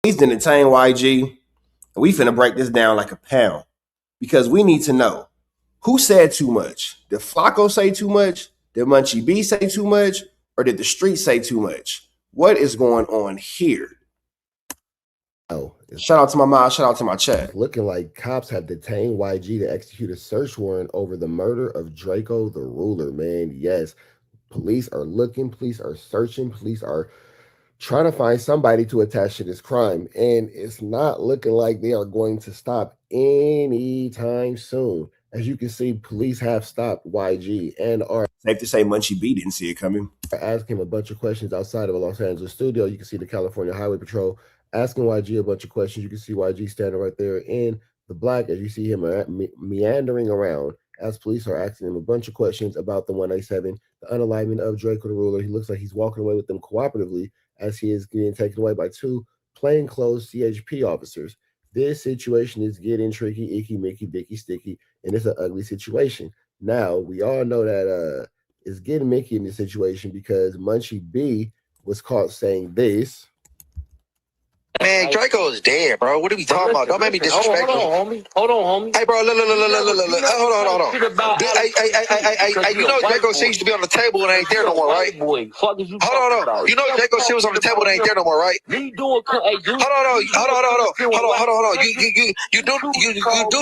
He's detain YG. We finna break this down like a pound because we need to know who said too much. Did Flakko say too much? Did Munchie B say too much? Or did the street say too much? What is going on here? Oh, shout out to my mom. Shout out to my chat. Looking like cops have detained YG to execute a search warrant over the murder of Drakeo the Ruler, man. Yes, police are looking, police are searching, police are trying to find somebody to attach to this crime. And it's not looking like they are going to stop anytime soon. As you can see, police have stopped YG and are safe to say Munchie B didn't see it coming. Asking him a bunch of questions outside of a Los Angeles studio. You can see the California Highway Patrol asking YG a bunch of questions. You can see YG standing right there in the black as you see him meandering around as police are asking him a bunch of questions about the 187, the unaliving of Drakeo the Ruler. He looks like he's walking away with them cooperatively as he is getting taken away by two plainclothes CHP officers. This situation is getting tricky, icky, mickey, dicky, sticky, and it's an ugly situation. Now, we all know that it's getting Mickey in this situation because Munchie B was caught saying this. Man, Drakeo is dead, bro. What are we talking about? Don't make me disrespectful. Hold on, homie. Hey, bro, look. Hold on. Hey, you know Drakeo shit used to be on the table and ain't there no more, right? Hold on. You know Drakeo shit was on the table and ain't there no more, right? Hold on. You do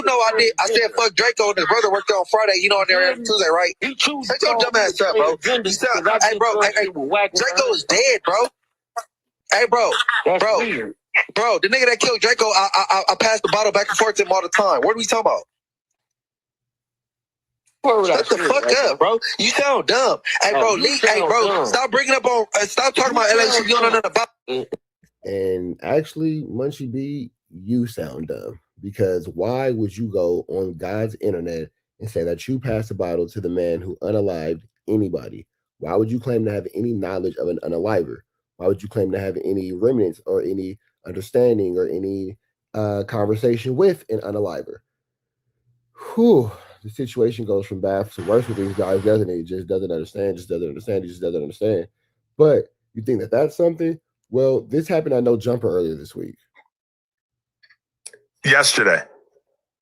know I said fuck Drakeo and his brother worked there on Friday. You know on there every Tuesday, right? Shut your dumb ass up, bro. Hey, bro. Drakeo is dead, bro. Hey, bro, the nigga that killed Drakeo, I passed the bottle back and forth to him all the time. What are we talking about? Shut the fuck up, bro. You sound dumb. Hey, bro, stop bringing up on, stop talking about LA shit you don't know nothing about. And actually, Munchie B, you sound dumb because why would you go on God's internet and say that you passed the bottle to the man who unalived anybody? Why would you claim to have any knowledge of an unaliver? Why would you claim to have any remnants or any understanding or any conversation with an unaliver? Whew, the situation goes from bad to worse with these guys, doesn't it? He just doesn't understand. But you think that that's something? Well, this happened at No Jumper earlier this week. Yesterday,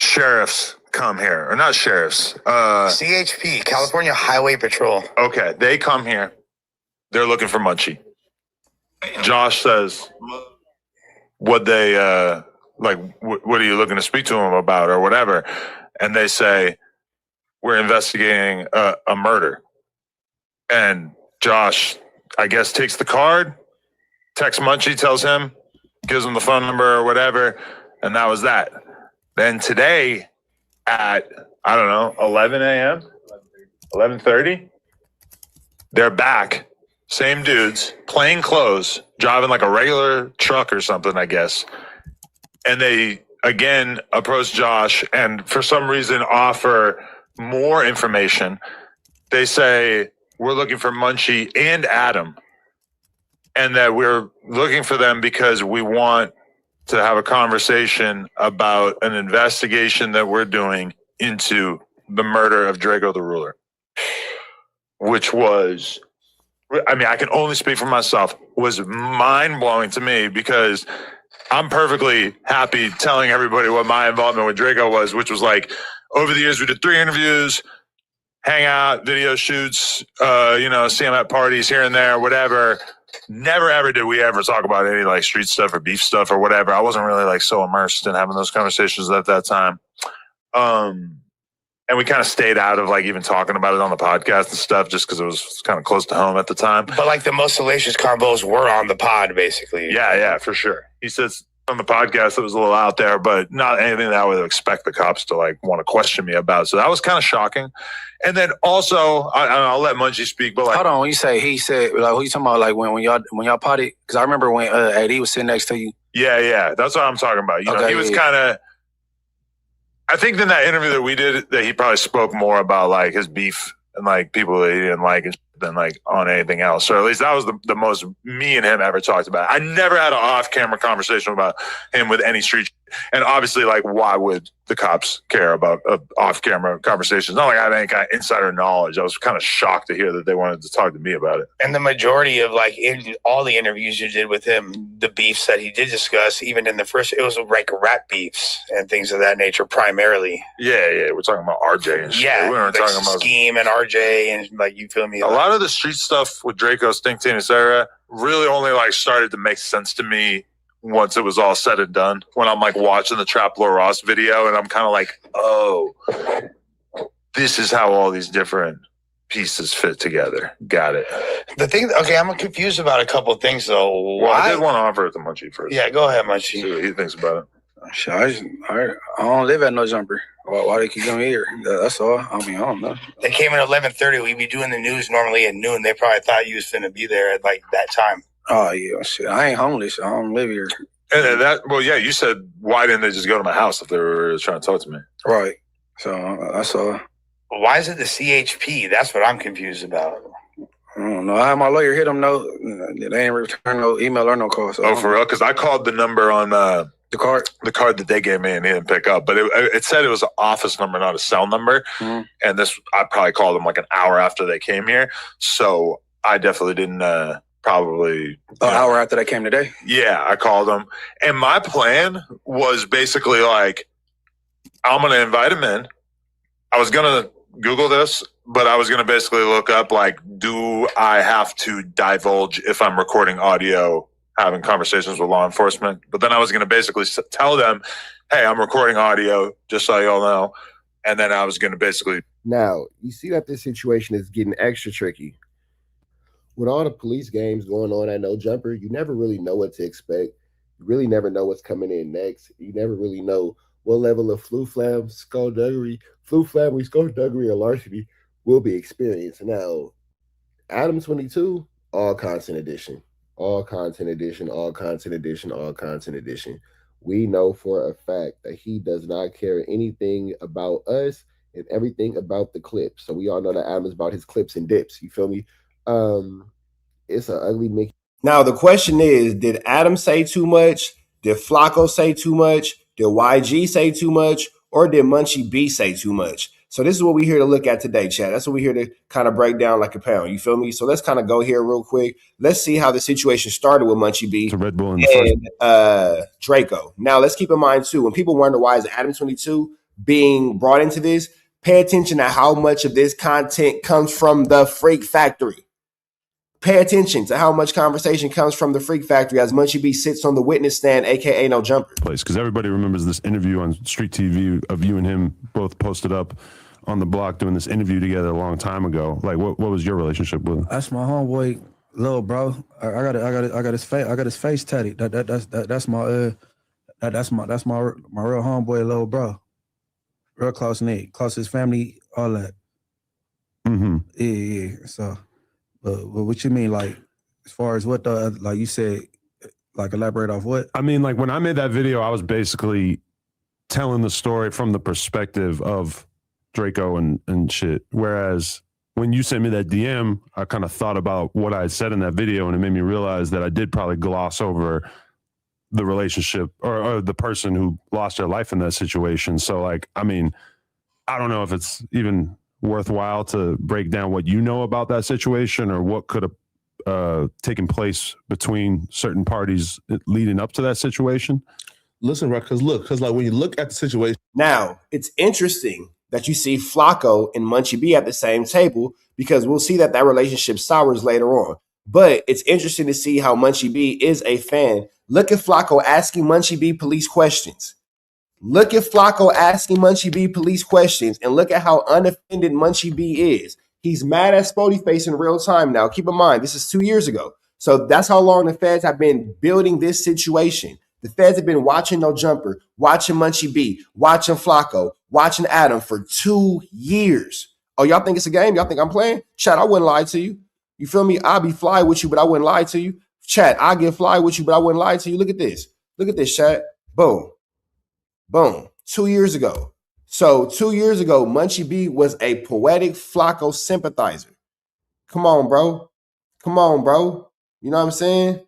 sheriffs come here, or not sheriffs. CHP, California Highway Patrol. Okay, they come here. They're looking for Munchie. Josh says, what are you looking to speak to him about or whatever? And they say, we're investigating a murder. And Josh, I guess, takes the card, texts Munchie, tells him, gives him the phone number or whatever. And that was that. Then today at, 11 a.m., 11:30, they're back. Same dudes, plain clothes, driving like a regular truck or something, I guess. And they, again, approach Josh and for some reason offer more information. They say, we're looking for Munchie and Adam. And that we're looking for them because we want to have a conversation about an investigation that we're doing into the murder of Drakeo the Ruler. Which was... I can only speak for myself, was mind-blowing to me because I'm perfectly happy telling everybody what my involvement with Drakeo was, which was like, over the years, we did 3 interviews, hang out, video shoots, see him at parties here and there, whatever. Never, ever did we ever talk about any like street stuff or beef stuff or whatever. I wasn't really like so immersed in having those conversations at that time. And we kind of stayed out of like even talking about it on the podcast and stuff just because it was kind of close to home at the time. But like the most salacious combos were on the pod, basically. Yeah, for sure. He says on the podcast it was a little out there, but not anything that I would expect the cops to like want to question me about. So that was kind of shocking. And then also, I'll let Munchie speak, but like, hold on. When you say he said, like, who you talking about? Like when y'all potted? Because I remember when AD was sitting next to you. Yeah, that's what I'm talking about. You know, he was kind of. I think in that interview that we did, that he probably spoke more about like his beef and like people that he didn't like than like on anything else. Or at least that was the most me and him ever talked about. I never had an off-camera conversation about him with any street And obviously, like, why would the cops care about off-camera conversations? Not like I had any kind of insider knowledge. I was kind of shocked to hear that they wanted to talk to me about it. And the majority of, like, in all the interviews you did with him, the beefs that he did discuss, even in the first, it was like rap beefs and things of that nature primarily. Yeah. We're talking about RJ and shit. Yeah, We weren't like talking about Scheme and RJ and, like, you feel me? A lot of the street stuff with Drakeo, Stinkteen, etc. really only, like, started to make sense to me once it was all said and done, when I'm like watching the Trap Lord Ross video and I'm kind of like, oh, this is how all these different pieces fit together. Got it. The thing, okay, I'm confused about a couple of things though. Well, I did want to offer it to Munchie first. Yeah, go ahead, Munchie. See what he thinks about it. Shit, I don't live at no jumper. Why they keep coming here? That's all. I mean, I don't know. They came at 11:30. We'd be doing the news normally at noon. They probably thought you was finna be there at like that time. Oh yeah, shit. I ain't homeless. I don't live here. And that, well, yeah, you said, why didn't they just go to my house if they were trying to talk to me? Right. So that's all. Why is it the CHP? That's what I'm confused about. I don't know. I had my lawyer hit them. No, they ain't return no email or no call. So oh, for real? Because I called the number on the card that they gave me, and he didn't pick up. But it said it was an office number, not a cell number. Mm-hmm. And I probably called them like an hour after they came here. So I definitely didn't. Probably an hour after they came today. Yeah, I called them, and my plan was basically like, I'm gonna invite him in. I was gonna Google this, but I was gonna basically look up like, do I have to divulge if I'm recording audio, having conversations with law enforcement? But then I was gonna basically tell them, hey, I'm recording audio, just so y'all know. And then I was gonna basically. Now you see that this situation is getting extra tricky. With all the police games going on at No Jumper, you never really know what to expect. You really never know what's coming in next. You never really know what level of flummery, skullduggery, or larceny will be experienced. Now, Adam 22, all content edition. We know for a fact that he does not care anything about us and everything about the clips. So we all know that Adam is about his clips and dips. You feel me? It's an ugly Mickey. Now the question is, did Adam say too much? Did Flakko say too much? Did YG say too much? Or did Munchie B say too much? So this is what we're here to look at today, Chad. That's what we're here to kind of break down like a pound. You feel me? So let's kind of go here real quick. Let's see how the situation started with Munchie B Red Bull and Drakeo. Now let's keep in mind too, when people wonder why is Adam 22 being brought into this, pay attention to how much of this content comes from the Freak Factory. Pay attention to how much conversation comes from the Freak Factory as Munchie B sits on the witness stand, a.k.a. No Jumper. Because everybody remembers this interview on Street TV of you and him both posted up on the block doing this interview together a long time ago. Like, what was your relationship with him? That's my homeboy, little bro. I got his face. I got his face tatted. That's my real homeboy, little bro. Real close knit, close to his family, all that. Mm-hmm. Yeah. So. But what you mean, like, as far as what the, like you said, like elaborate off what? I mean, like when I made that video, I was basically telling the story from the perspective of Drakeo and shit. Whereas when you sent me that DM, I kind of thought about what I had said in that video, and it made me realize that I did probably gloss over the relationship or the person who lost their life in that situation. So, like, I mean, I don't know if it's even worthwhile to break down what you know about that situation or what could have taken place between certain parties leading up to that situation. Listen, right? Because like when you look at the situation. Now, it's interesting that you see Flakko and Munchie B at the same table because we'll see that relationship sours later on. But it's interesting to see how Munchie B is a fan. Look at Flakko asking Munchie B police questions. Look at Flakko asking Munchie B police questions and look at how unoffended Munchie B is. He's mad at Spody Face in real time now. Keep in mind, this is 2 years ago. So that's how long the feds have been building this situation. The feds have been watching No Jumper, watching Munchie B, watching Flakko, watching Adam for 2 years. Oh, y'all think it's a game? Y'all think I'm playing? Chat, I wouldn't lie to you. You feel me? I'll be fly with you, but I wouldn't lie to you. Chat, I'll get fly with you, but I wouldn't lie to you. Look at this. Look at this, chat. Boom. Boom. 2 years ago. So 2 years ago, Munchie B was a poetic Flakko sympathizer. Come on, bro. Come on, bro. You know what I'm saying?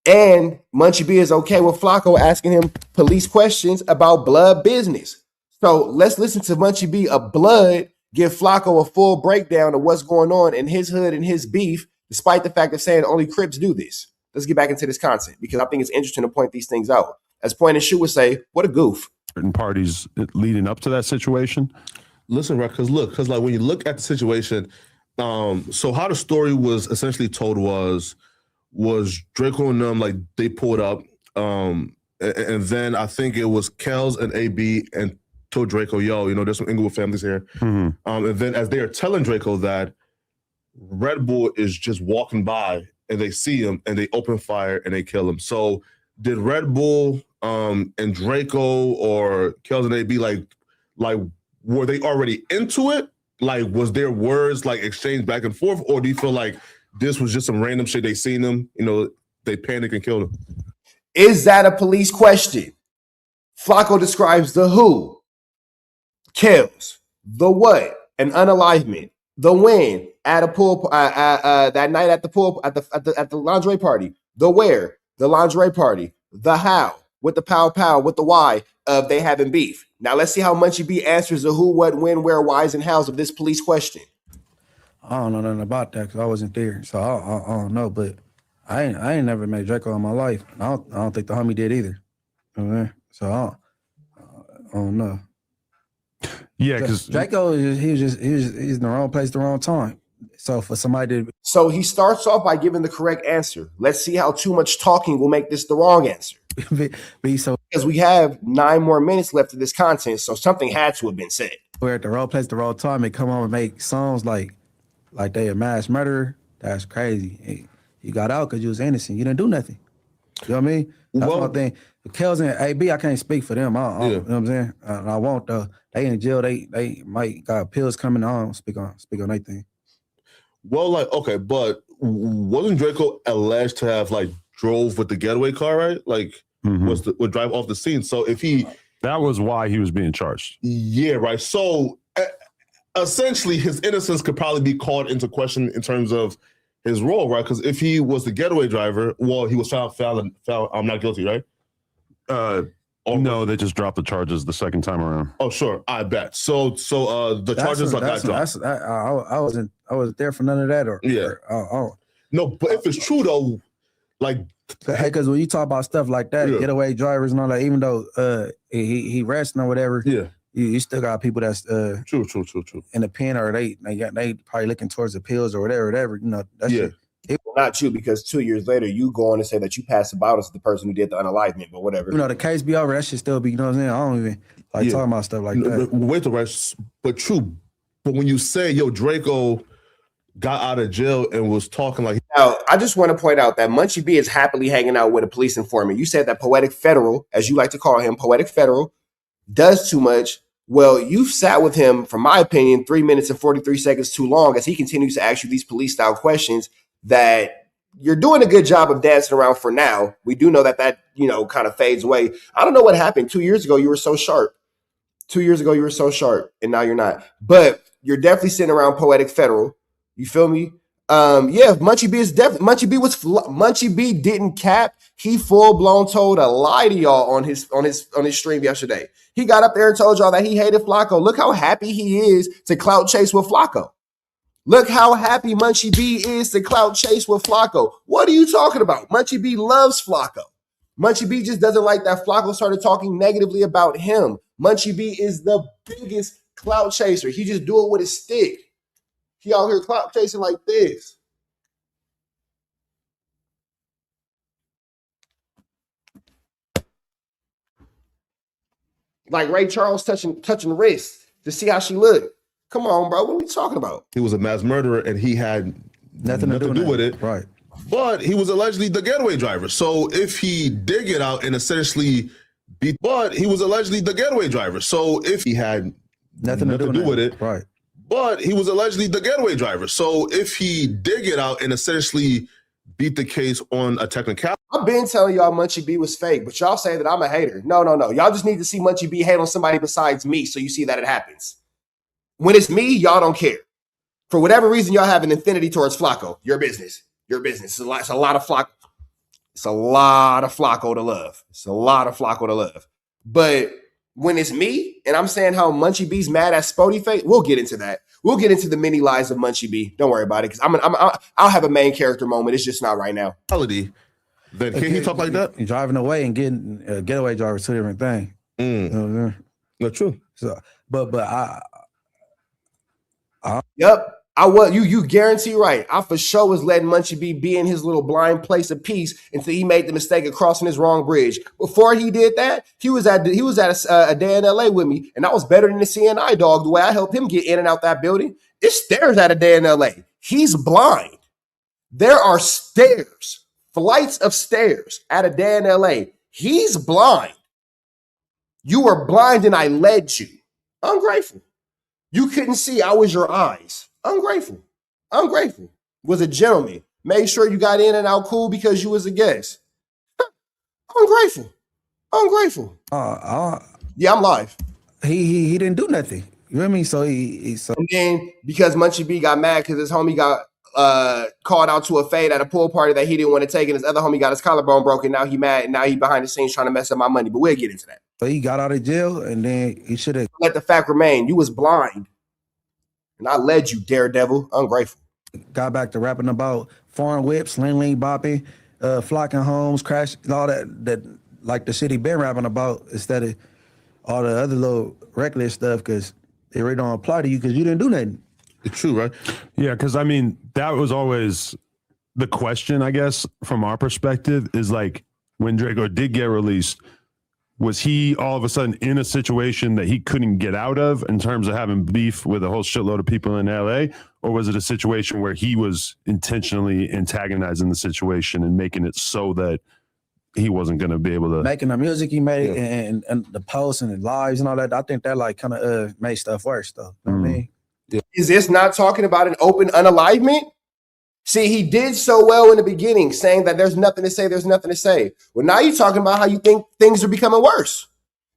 And Munchie B is okay with Flakko asking him police questions about blood business. So let's listen to Munchie B of Blood give Flakko a full breakdown of what's going on in his hood and his beef, despite the fact of saying only Crips do this. Let's get back into this content because I think it's interesting to point these things out. As Point and Shoe would say, what a goof. Certain parties leading up to that situation. Listen, right? Because like when you look at the situation, so how the story was essentially told was Draco and them, like they pulled up, and then I think it was Kels and AB and told Draco, yo, you know, there's some Inglewood families here. Mm-hmm. And then as they are telling Draco that Red Bull is just walking by and they see him and they open fire and they kill him. So did Red Bull and Draco or Kels and AB like were they already into it? Like, was their words like exchanged back and forth, or do you feel like this was just some random shit they seen them, you know, they panic and kill them? Is that a police question? Flakko describes the who, kills, the what, an unalivement, the when at a pool that night at the pool at the lingerie party, the where, the lingerie party, the how, with the pow with the why of they having beef. Now let's see how Munchie B answers the who, what, when, where, whys, and hows of this police question. I don't know nothing about that because I wasn't there, so I don't know. But I ain't never met Draco in my life. I don't think the homie did either. Okay? So I don't know. Yeah, because Draco he's in the wrong place, the wrong time. So for somebody to So he starts off by giving the correct answer. Let's see how too much talking will make this the wrong answer. be so Because we have 9 more minutes left of this content, so something had to have been said. we're at the wrong place, the wrong time, and come on and make songs like they a mass murderer. That's crazy. Hey, you got out because you was innocent. You didn't do nothing. You know what I mean? That's Well- my thing. Kels and AB, I can't speak for them. I you know what I'm saying? I won't. They in jail. They might got pills coming. I don't speak on anything. Well, like, okay, but wasn't Draco alleged to have like drove with the getaway car, right? Like, would drive off the scene. So if he, that was why he was being charged. yeah, right. So essentially, his innocence could probably be called into question in terms of his role, right? Because if he was the getaway driver, well, he was found. I'm not guilty, right? No, they just dropped the charges the second time around. Oh, sure, I bet. So the charges got dropped. I wasn't there for none of that. No, but if it's true though, like, hey, because when you talk about stuff like that, getaway drivers and all that, even though he resting or whatever, you still got people that's true in the pen, or they probably looking towards the pills or whatever. You know, that's not true, because 2 years later you go on and say that you passed about as the person who did the unalivement, but whatever. You know, the case be over, that should still be. You know what I'm saying? I don't even like talking about stuff like that. Wait the rest, but true. But when you say, yo, Draco got out of jail and was talking like, now, I just want to point out that Munchie B is happily hanging out with a police informant. You said that Poetic Federal, as you like to call him, Poetic Federal, does too much. Well, you've sat with him, from my opinion, 3 minutes and 43 seconds too long, as he continues to ask you these police style questions that you're doing a good job of dancing around for now. We do know that, you know, kind of fades away. I don't know what happened. 2 years ago, you were so sharp. 2 years ago, you were so sharp, and now you're not. But you're definitely sitting around Poetic Federal. You feel me? Yeah, Munchie B is definitely, Munchie B didn't cap. He full blown told a lie to y'all on his stream yesterday. He got up there and told y'all that he hated Flakko. Look how happy he is to clout chase with Flakko. Look how happy Munchie B is to clout chase with Flakko. What are you talking about? Munchie B loves Flakko. Munchie B just doesn't like that Flakko started talking negatively about him. Munchie B is the biggest clout chaser. He just do it with his stick. He out here clout chasing like this. Like Ray Charles touching wrists to see how she looked. Come on, bro. What are we talking about? he was a mass murderer and he had nothing to do with it. Right. But he was allegedly the getaway driver. So if he did get out and essentially he was allegedly the getaway driver. So if he had nothing to do with it. Right. But he was allegedly the getaway driver. So if he did get out and essentially beat the case on a technicality. I've been telling y'all Munchie B was fake, but y'all say that I'm a hater. No. Y'all just need to see Munchie B hate on somebody besides me so you see that it happens. When it's me, y'all don't care. For whatever reason, y'all have an affinity towards Flakko. Your business. It's a lot of Flakko. It's a lot of Flakko to love. It's a lot of Flakko to love. But when it's me and I'm saying how Munchie B's mad at Spody Face, we'll get into that. We'll get into the many lies of Munchie B. Don't worry about it, because I'll have a main character moment. It's just not right now. Then can he talk like that? Driving away and getting a getaway driver is two different things. You know, No, true. so, but Yep. I was you guarantee right. I for sure was letting Munchie B be in his little blind place of peace until he made the mistake of crossing his wrong bridge. Before he did that, he was at a day in LA with me, and I was better than the CNI dog the way I helped him get in and out that building. It's stairs at a day in LA. He's blind. There are stairs, flights of stairs at a day in LA. He's blind. You were blind and I led you. Ungrateful. You couldn't see. I was your eyes. Ungrateful. Was a gentleman. Made sure you got in and out cool because you was a guest. Ungrateful. Yeah, I'm live. he didn't do nothing. You know what I mean? So And then because Munchie B got mad because his homie got called out to a fade at a pool party that he didn't want to take, and his other homie got his collarbone broken. Now he mad, and now he behind the scenes trying to mess up my money. But we'll get into that. So he got out of jail, and then he should have Let the fact remain. You was blind. And I led you, daredevil. Ungrateful. got back to rapping about foreign whips, ling bopping, flocking homes, crash, all that like the shit he been rapping about, instead of all the other little reckless stuff, because it really don't apply to you because you didn't do nothing. It's true, right? Yeah, because I mean, that was always the question, I guess, from our perspective, is like, when Draco did get released, was he all of a sudden in a situation that he couldn't get out of in terms of having beef with a whole shitload of people in LA? Or was it a situation where he was intentionally antagonizing the situation and making it so that he wasn't going to be able to Making the music he made and the posts and the lives and all that, I think that like kind of made stuff worse though. You know what I mean? Is this not talking about an open unalivement? See, he did so well in the beginning, saying that there's nothing to say. Well, now you're talking about how you think things are becoming worse.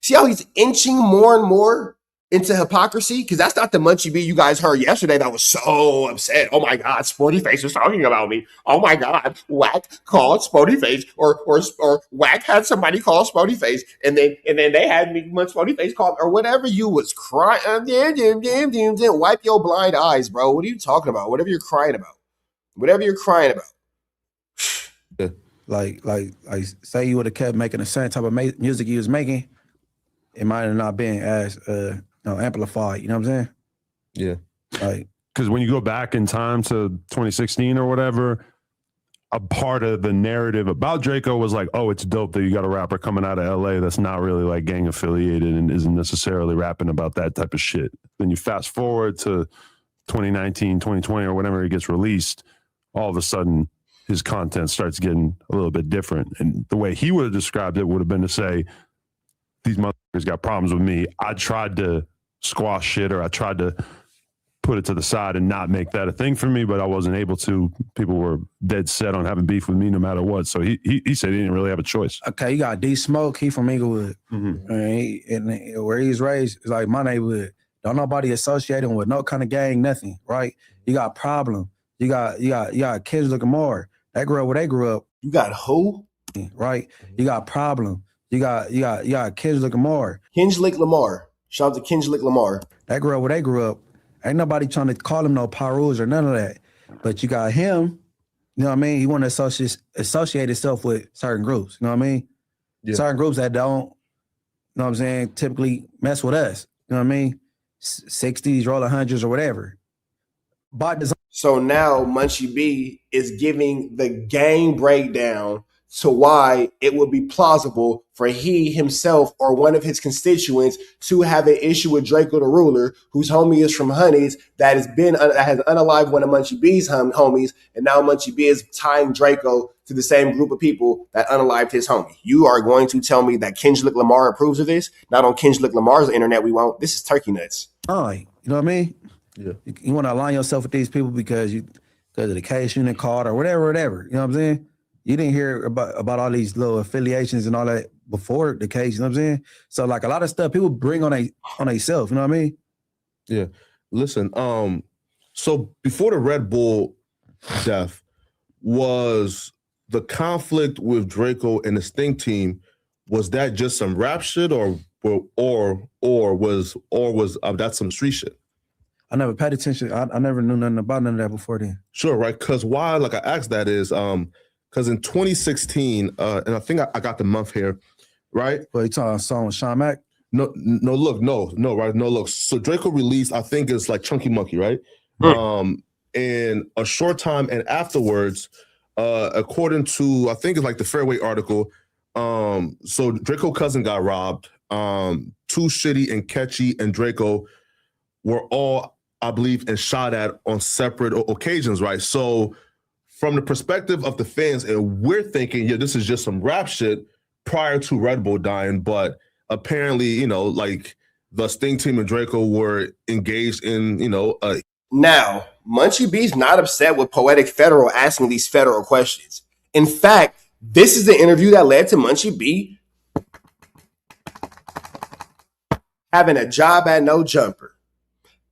See how he's inching more and more into hypocrisy? Because that's not the Munchie B you guys heard yesterday that was so upset. Oh my God, Sporty Face was talking about me. Oh my God, Whack called Sporty Face, or Whack had somebody call Sporty Face, and then they had me when Sporty Face called, or whatever. You was crying. Wipe your blind eyes, bro. What are you talking about? Whatever you're crying about. Like say you would have kept making the same type of music you was making, it might have not been as amplified. You know what I'm saying? Yeah. Like, because when you go back in time to 2016 or whatever, a part of the narrative about Draco was like, oh, it's dope that you got a rapper coming out of LA that's not really like gang affiliated and isn't necessarily rapping about that type of shit. Then you fast forward to 2019, 2020, or whenever it gets released, all of a sudden his content starts getting a little bit different. And the way he would have described it would have been to say, these motherfuckers got problems with me. I tried to squash shit, or I tried to put it to the side and not make that a thing for me, but I wasn't able to. People were dead set on having beef with me no matter what. So he said he didn't really have a choice. okay, you got D Smoke, he from Inglewood. And where he's raised is like my neighborhood. Don't nobody associate him with no kind of gang, nothing, right? You got Problem. You got Kendrick Lamar. They grew up where they grew up. You got who? Right? You got Problem. You got Kendrick Lamar. Kendrick Lamar. Shout out to Kendrick Lamar. They grew up where they grew up. Ain't nobody trying to call him no Parus or none of that. But you got him, you know what I mean? He want to associate himself with certain groups, you know what I mean? Yeah. Certain groups that don't, you know what I'm saying, typically mess with us, you know what I mean? 60s, roll 100s or whatever. By design. So now Munchie B is giving the game breakdown to why it would be plausible for he himself or one of his constituents to have an issue with Draco the Ruler, whose homie is from Honeys, that has unalived one of Munchie B's homies, and now Munchie B is tying Draco to the same group of people that unalived his homie. You are going to tell me that Kendrick Lamar approves of this? Not on Kendrick Lamar's internet, we won't. This is turkey nuts. You know what I mean? Yeah. You want to align yourself with these people because of the case you didn't call or whatever. You know what I'm saying? You didn't hear about all these little affiliations and all that before the case, you know what I'm saying? So like a lot of stuff people bring on themselves, you know what I mean? Yeah. Listen, so before the Red Bull death, was the conflict with Draco and the Sting team, was that just some rap shit, or was that some street shit? I never paid attention. I never knew nothing about none of that before then. Sure, right? Because why? Like I asked that is because in 2016, and I think I got the month here, right? But you talking about a song with Sean Mack? No, right? No, look. So Draco released, I think it's like Chunky Monkey, right? And a short time and afterwards, according to I think it's like the Fairway article, so Draco cousin got robbed. Too Shitty and Catchy and Draco were all, I believe, and shot at on separate occasions, right? So from the perspective of the fans, and we're thinking, yeah, this is just some rap shit prior to Red Bull dying, but apparently, like the Sting team and Draco were engaged in, Now, Munchie B's not upset with Poetic Federal asking these federal questions. In fact, this is the interview that led to Munchie B having a job at No Jumper.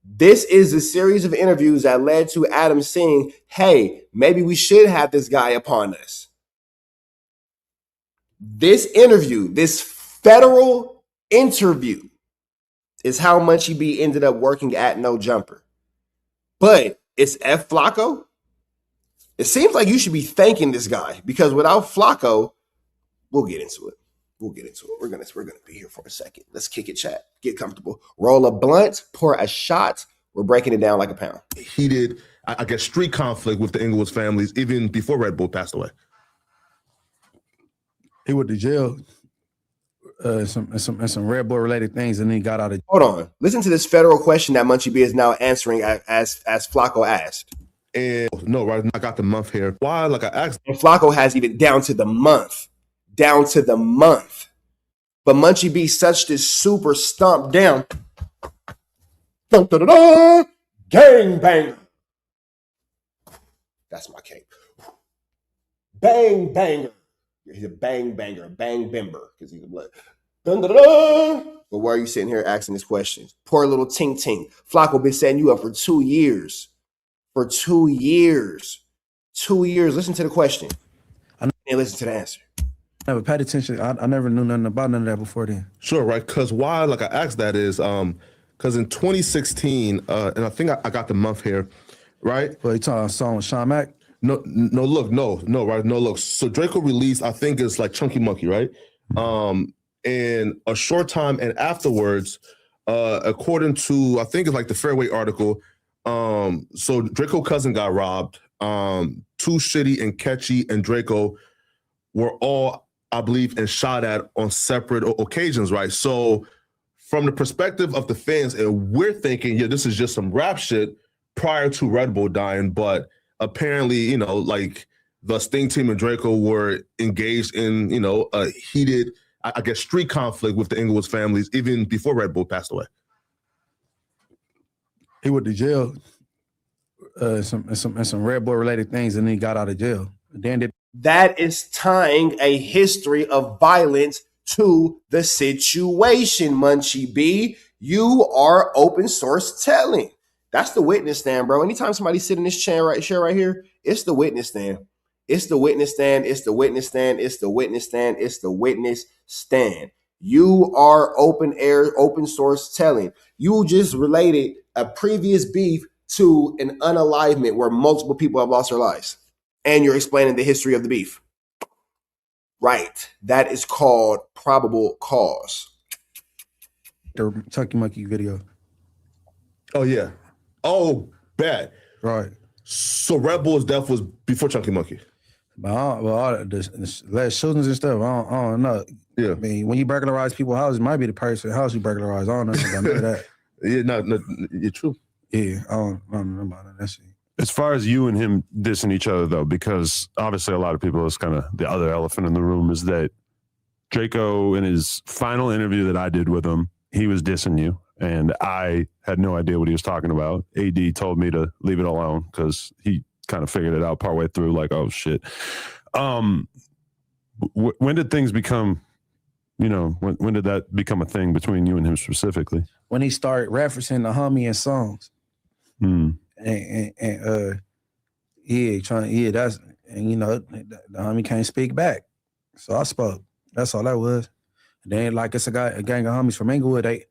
This is a series of interviews that led to Adam saying, hey, maybe we should have this guy upon us. This interview, this federal interview, is how Munchie B ended up working at No Jumper. But it's F. Flakko. It seems like you should be thanking this guy, because without Flakko, we'll get into it. We're gonna be here for a second. Let's kick it, chat. Get comfortable. Roll a blunt, pour a shot. We're breaking it down like a pound. Heated, I guess, street conflict with the Inglewood families, even before Red Bull passed away. He went to jail. Some Red Bull related things, and then he got out of. Hold on. Listen to this federal question that Munchie B is now answering as Flakko asked. And no, right? I got the month here. Why? Like I asked. And Flakko has even down to the month. But Munchie B such this super stomp down. Dun, dun, dun, dun, gang banger. That's my cape. Bang banger. He's a bang banger, bang bimber, because he's a blood. Dun, dun, dun, dun. But why are you sitting here asking these questions? Poor little ting ting. Flakko been setting you up for 2 years. For 2 years. 2 years. Listen to the question. And listen to the answer. I never paid attention. I never knew nothing about none of that before then. Sure, right? Because why? Like I asked that is because in 2016, and I think I got the month here, right? But you talking about a song with Sean Mack? No, right? No, look. So Draco released, I think it's like Chunky Monkey, right? And a short time and afterwards, according to I think it's like the Fairway article, so Draco cousin got robbed. Too Shitty and Catchy and Draco were all, I believe, and shot at on separate occasions, right? So from the perspective of the fans, and we're thinking, yeah, this is just some rap shit prior to Red Bull dying, but apparently, like the Sting team and Draco were engaged in, a heated, I guess, street conflict with the Inglewood families, even before Red Bull passed away. He went to jail. Some Red Bull related things, and then he got out of jail. That is tying a history of violence to the situation, Munchie B. You are open source telling. That's the witness stand, bro. Anytime somebody sit in this chair right here, it's the witness stand. It's the witness stand. It's the witness stand. It's the witness stand. It's the witness stand. You are open source telling. You just related a previous beef to an unalivement where multiple people have lost their lives. And you're explaining the history of the beef. Right. That is called probable cause. The Chunky Monkey video. Oh, yeah. Oh, bad. Right. So Red Bull's death was before Chunky Monkey. But all the last shootings and stuff, I don't know. Yeah. I mean, when you burglarize people's houses, it might be the person house you burglarize. I don't know about that. Yeah, no, you're true. Yeah, I don't know about that shit. As far as you and him dissing each other, though, because obviously a lot of people, it's kind of the other elephant in the room, is that Draco, in his final interview that I did with him, he was dissing you, and I had no idea what he was talking about. AD told me to leave it alone because he kind of figured it out partway through, like, oh, shit. When did things become, when did that become a thing between you and him specifically? When he started referencing the homie in songs. Hmm. That's And the homie can't speak back. So I spoke. That's all that was. And then like it's a gang of homies from Inglewood, they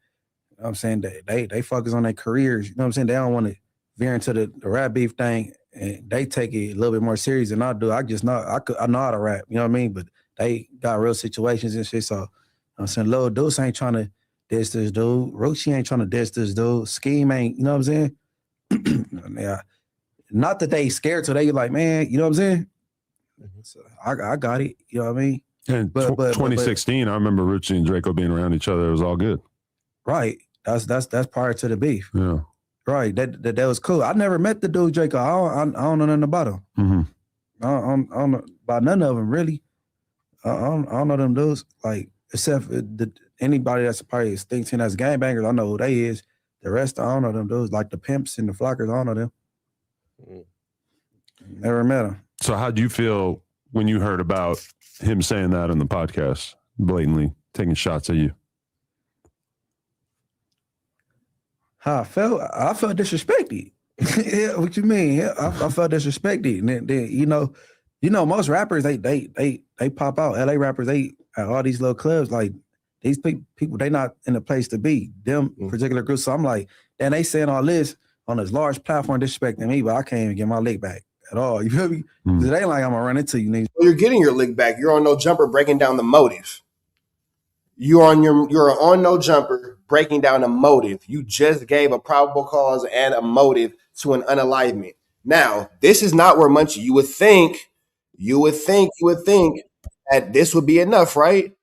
I'm saying they focus on their careers. You know what I'm saying? They don't want to veer into the rap beef thing, and they take it a little bit more serious than I do. I just know I know how to rap. You know what I mean? But they got real situations and shit. So I'm saying, Lil Deuce ain't trying to diss this dude. Rochi ain't trying to diss this dude. Scheme ain't. You know what I'm saying? Yeah. Not that they scared, so they like, man. You know what I'm saying? So I got it. You know what I mean? And 2016, I remember Rucci and Draco being around each other. It was all good. Right. That's prior to the beef. Yeah. Right. That was cool. I never met the dude Draco. I don't know nothing about him. Mm-hmm. I don't know about none of them really. I don't know them dudes. Like except anybody that's probably thinks that's gangbangers. I know who they is. The rest I don't know them dudes. Like the pimps and the flockers. I don't know them. Never met them. So how do you feel when you heard about him saying that on the podcast, blatantly taking shots at you? How I felt disrespected. Yeah, what you mean? Yeah, I felt disrespected. And then most rappers they pop out. LA rappers, they at all these little clubs, like these people, they not in a place to be. Them particular groups. So I'm like, then they saying all this on this large platform disrespecting me, but I can't even get my lick back at all. You feel me? It ain't like I'm gonna run into you niggas. Well, you're getting your lick back. You're on No Jumper breaking down the motive. You're on No Jumper breaking down a motive. You just gave a probable cause and a motive to an unalivement. Now, this is not where Munchie. You would think that this would be enough, right?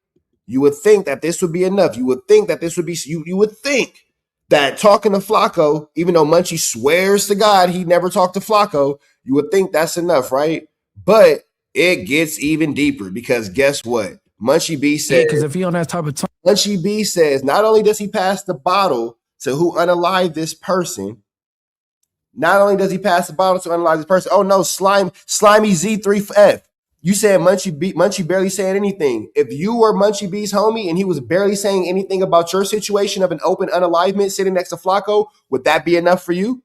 You would think that this would be enough. You would think that this would be. You would think that talking to Flakko, even though Munchie swears to God he never talked to Flakko, you would think that's enough, right? But it gets even deeper because guess what? Munchie B says, because if he on that type of time, Munchie B says, not only does he pass the bottle to who unalived this person, not only does he pass the bottle to unalive this person, oh no, slimy Z3F. You said Munchie barely saying anything. If you were Munchie B's homie and he was barely saying anything about your situation of an open unalivement sitting next to Flakko, would that be enough for you?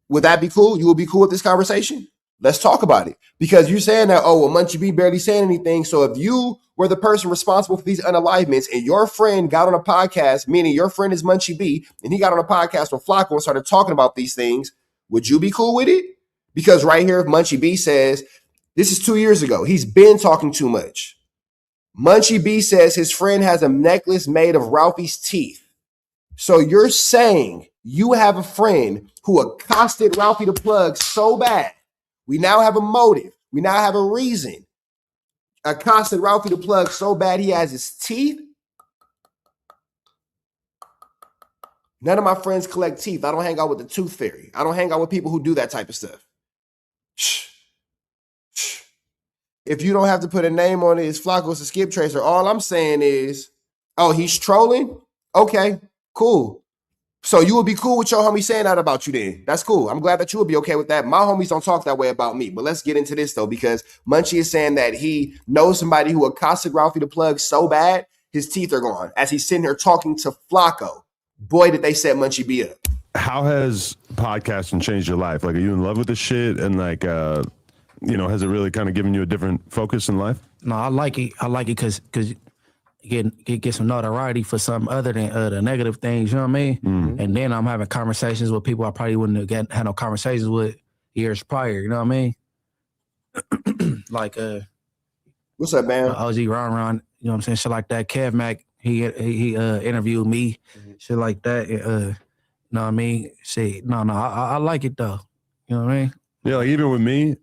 Would that be cool? You would be cool with this conversation? Let's talk about it. Because you're saying that, oh, well, Munchie B barely saying anything. So if you were the person responsible for these unalivements and your friend got on a podcast, meaning your friend is Munchie B, and he got on a podcast with Flakko and started talking about these things, would you be cool with it? Because right here, if Munchie B says, this is 2 years ago, he's been talking too much. Munchie B says his friend has a necklace made of Ralphie's teeth. So you're saying you have a friend who accosted Ralphie the Plug so bad. We now have a motive. We now have a reason. Accosted Ralphie the Plug so bad he has his teeth. None of my friends collect teeth. I don't hang out with the tooth fairy. I don't hang out with people who do that type of stuff. Shh. If you don't have to put a name on it, it's Flakko's a skip tracer. All I'm saying is, oh, he's trolling? Okay, cool. So you would be cool with your homie saying that about you then. That's cool. I'm glad that you would be okay with that. My homies don't talk that way about me. But let's get into this, though, because Munchie is saying that he knows somebody who accosted Ralphie the Plug so bad, his teeth are gone. As he's sitting here talking to Flakko, boy, did they set Munchie B up. How has podcasting changed your life? Like, are you in love with this shit? And like, has it really kind of given you a different focus in life? No, I like it. I like it because get some notoriety for something other than the negative things. You know what I mean? Mm-hmm. And then I'm having conversations with people I probably wouldn't have had no conversations with years prior. You know what I mean? Like what's up, man? OG Ron. You know what I'm saying? Shit like that. Kev Mac. He interviewed me. Mm-hmm. Shit like that. You know what I mean? Shit. No. I like it though. You know what I mean? Yeah, like even with me,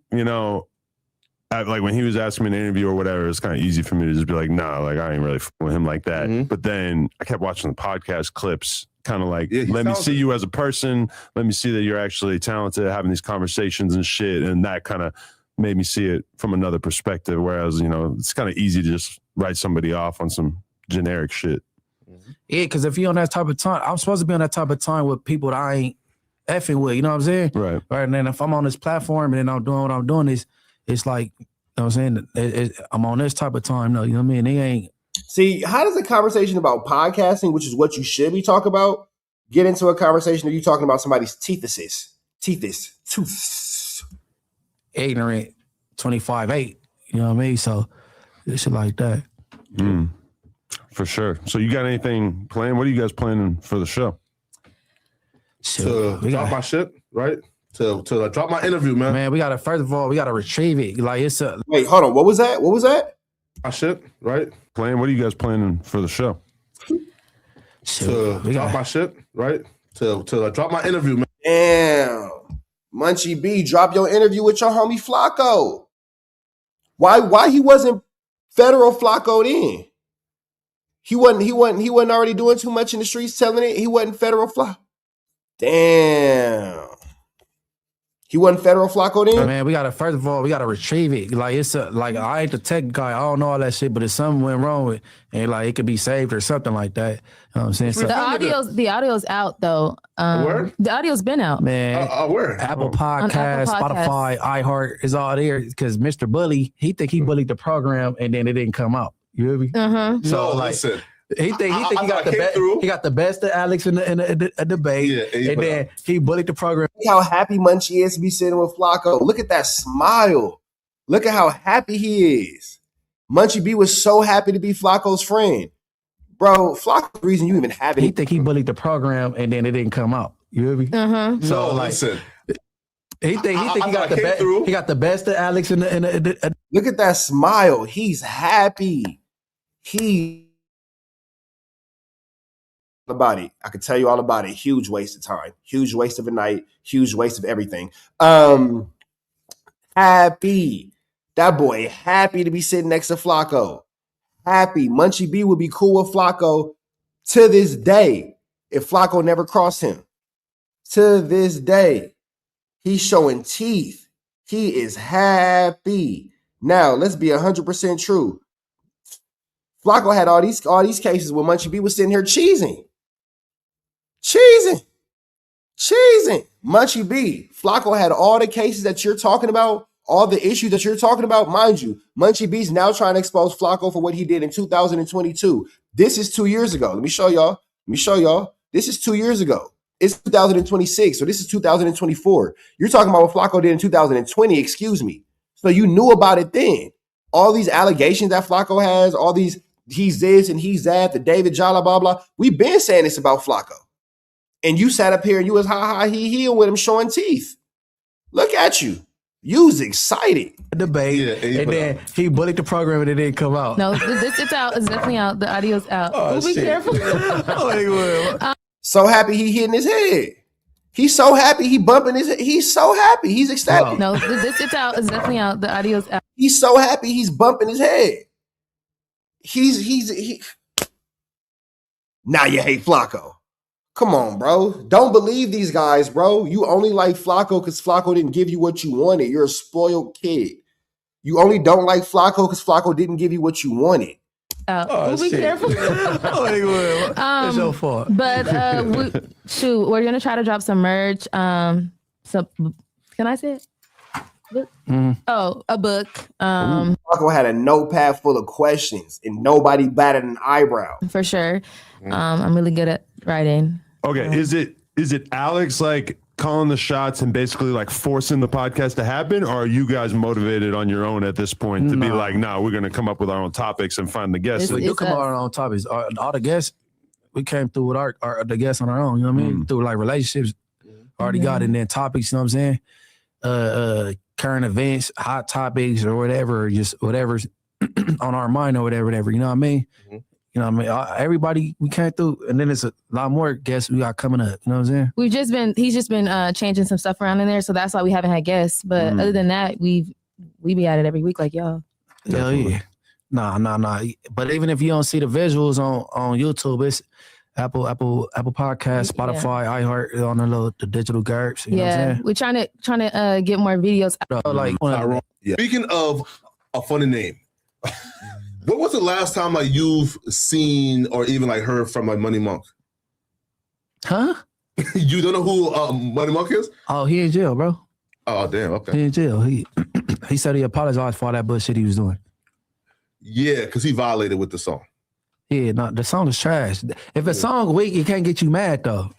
like when he was asking me an interview or whatever, it's kind of easy for me to just be like, nah, like I ain't really with him like that. Mm-hmm. But then I kept watching the podcast clips, kind of like, let me see you as a person. Let me see that you're actually talented, having these conversations and shit. And that kind of made me see it from another perspective. Whereas, it's kind of easy to just write somebody off on some generic shit. Mm-hmm. Yeah, because if you're on that type of time, I'm supposed to be on that type of time with people that I ain't effing with, you know what I'm saying? Right. And then if I'm on this platform and then I'm doing what I'm doing, it's like, you know what I'm saying? I'm on this type of time, though, you know what I mean? They ain't. See, how does a conversation about podcasting, which is what you should be talking about, get into a conversation of you talking about somebody's tooth? Ignorant 25-8. You know what I mean? So shit like that. For sure. So you got anything planned? What are you guys planning for the show? To drop my shit, right? To drop my interview, man. Man, we gotta first of all, we gotta retrieve it. Like it's a Wait, hold on. What was that? What was that? My shit, right? What are you guys planning for the show? To drop my shit, right? To drop my interview, man. Damn. Munchie B, drop your interview with your homie Flakko. Why he wasn't federal Flakko then? He wasn't already doing too much in the streets telling it. He wasn't federal Flakko. Damn. He wasn't federal Flakko then? Man, we gotta first of all, we gotta retrieve it. Like it's a like I ain't the tech guy, I don't know all that shit, but if something went wrong with and like it could be saved or something like that. You know what I'm saying? So, The audio's out though. Where? The audio's been out. man, Where? Apple Podcast, Spotify, iHeart is all there because Mr. Bully, he think he bullied the program and then it didn't come out. You hear me? So like, listen. He think he got the best. He got the best of Alex in a debate, and then he bullied the program. Look how happy Munchie is to be sitting with Flakko. Look at that smile. Look at how happy he is. Munchie B was so happy to be Flakko's friend. Bro, Flakko's the reason you even have it. He think he bullied the program, and then it didn't come out. You hear me? So like, listen. he think he got the best. He got the best of Alex in a Look at that smile. He's happy. About it. I could tell you all about it. Huge waste of time. Huge waste of a night. Huge waste of everything. Happy. That boy happy to be sitting next to Flakko. Happy. Munchie B would be cool with Flakko to this day if Flakko never crossed him. To this day. He's showing teeth. He is happy. Now, let's be 100% true. Flakko had all these cases where Munchie B was sitting here cheesing. Munchie B. Flakko had all the cases that you're talking about, all the issues that you're talking about. Mind you, Munchie B's now trying to expose Flakko for what he did in 2022. This is 2 years ago. Let me show y'all. This is 2 years ago. It's 2026, so this is 2024. You're talking about what Flakko did in 2020, excuse me. So you knew about it then. All these allegations that Flakko has, all these he's this and he's that, the David Jala, blah, blah. We've been saying this about Flakko. And you sat up here and you was ha he with him showing teeth. Look at you. You was excited. Debate, and then he bullied the program and it didn't come out. No, it's out. It's definitely out. The audio's out. Oh, Be careful. So happy he hitting his head. He's so happy he bumping his head. He's so happy. He's ecstatic. No, it's out. It's definitely out. The audio's out. He's so happy he's bumping his head. Now you hate Flakko. Come on, bro. Don't believe these guys, bro. You only like Flakko because Flakko didn't give you what you wanted. You're a spoiled kid. You only don't like Flakko because Flakko didn't give you what you wanted. Be careful. It's your fault. But we're gonna try to drop some merch. Can I say it? Book? Oh, a book. Flakko had a notepad full of questions and nobody batted an eyebrow. For sure. I'm really good at writing. Okay, is it Alex like calling the shots and basically like forcing the podcast to happen, or are you guys motivated on your own at this point to be like, nah, we're gonna come up with our own topics and find the guests? We do come up with our own topics. All the guests, we came through with the guests on our own. You know what I mean? Through like relationships, already got in there topics. You know what I'm saying? Current events, hot topics, or whatever, just whatever's on our mind or whatever. You know what I mean? You know what I mean? Everybody we came through, and then there's a lot more guests we got coming up. You know what I'm saying? He's just been changing some stuff around in there, so that's why we haven't had guests. But other than that, we be at it every week like y'all. Hell yeah. Nah. But even if you don't see the visuals on YouTube, it's Apple Podcast, Spotify, iHeart on the digital garbs. You know what I'm saying? We're trying to get more videos. Speaking of a funny name, what was the last time like you've seen or even like heard from like Money Monk? Huh? You don't know who Money Monk is? Oh, he in jail, bro. Oh, damn. Okay. He in jail. He said he apologized for all that bullshit he was doing. Yeah, because he violated with the song. Yeah, no, the song is trash. If a song weak, it can't get you mad though.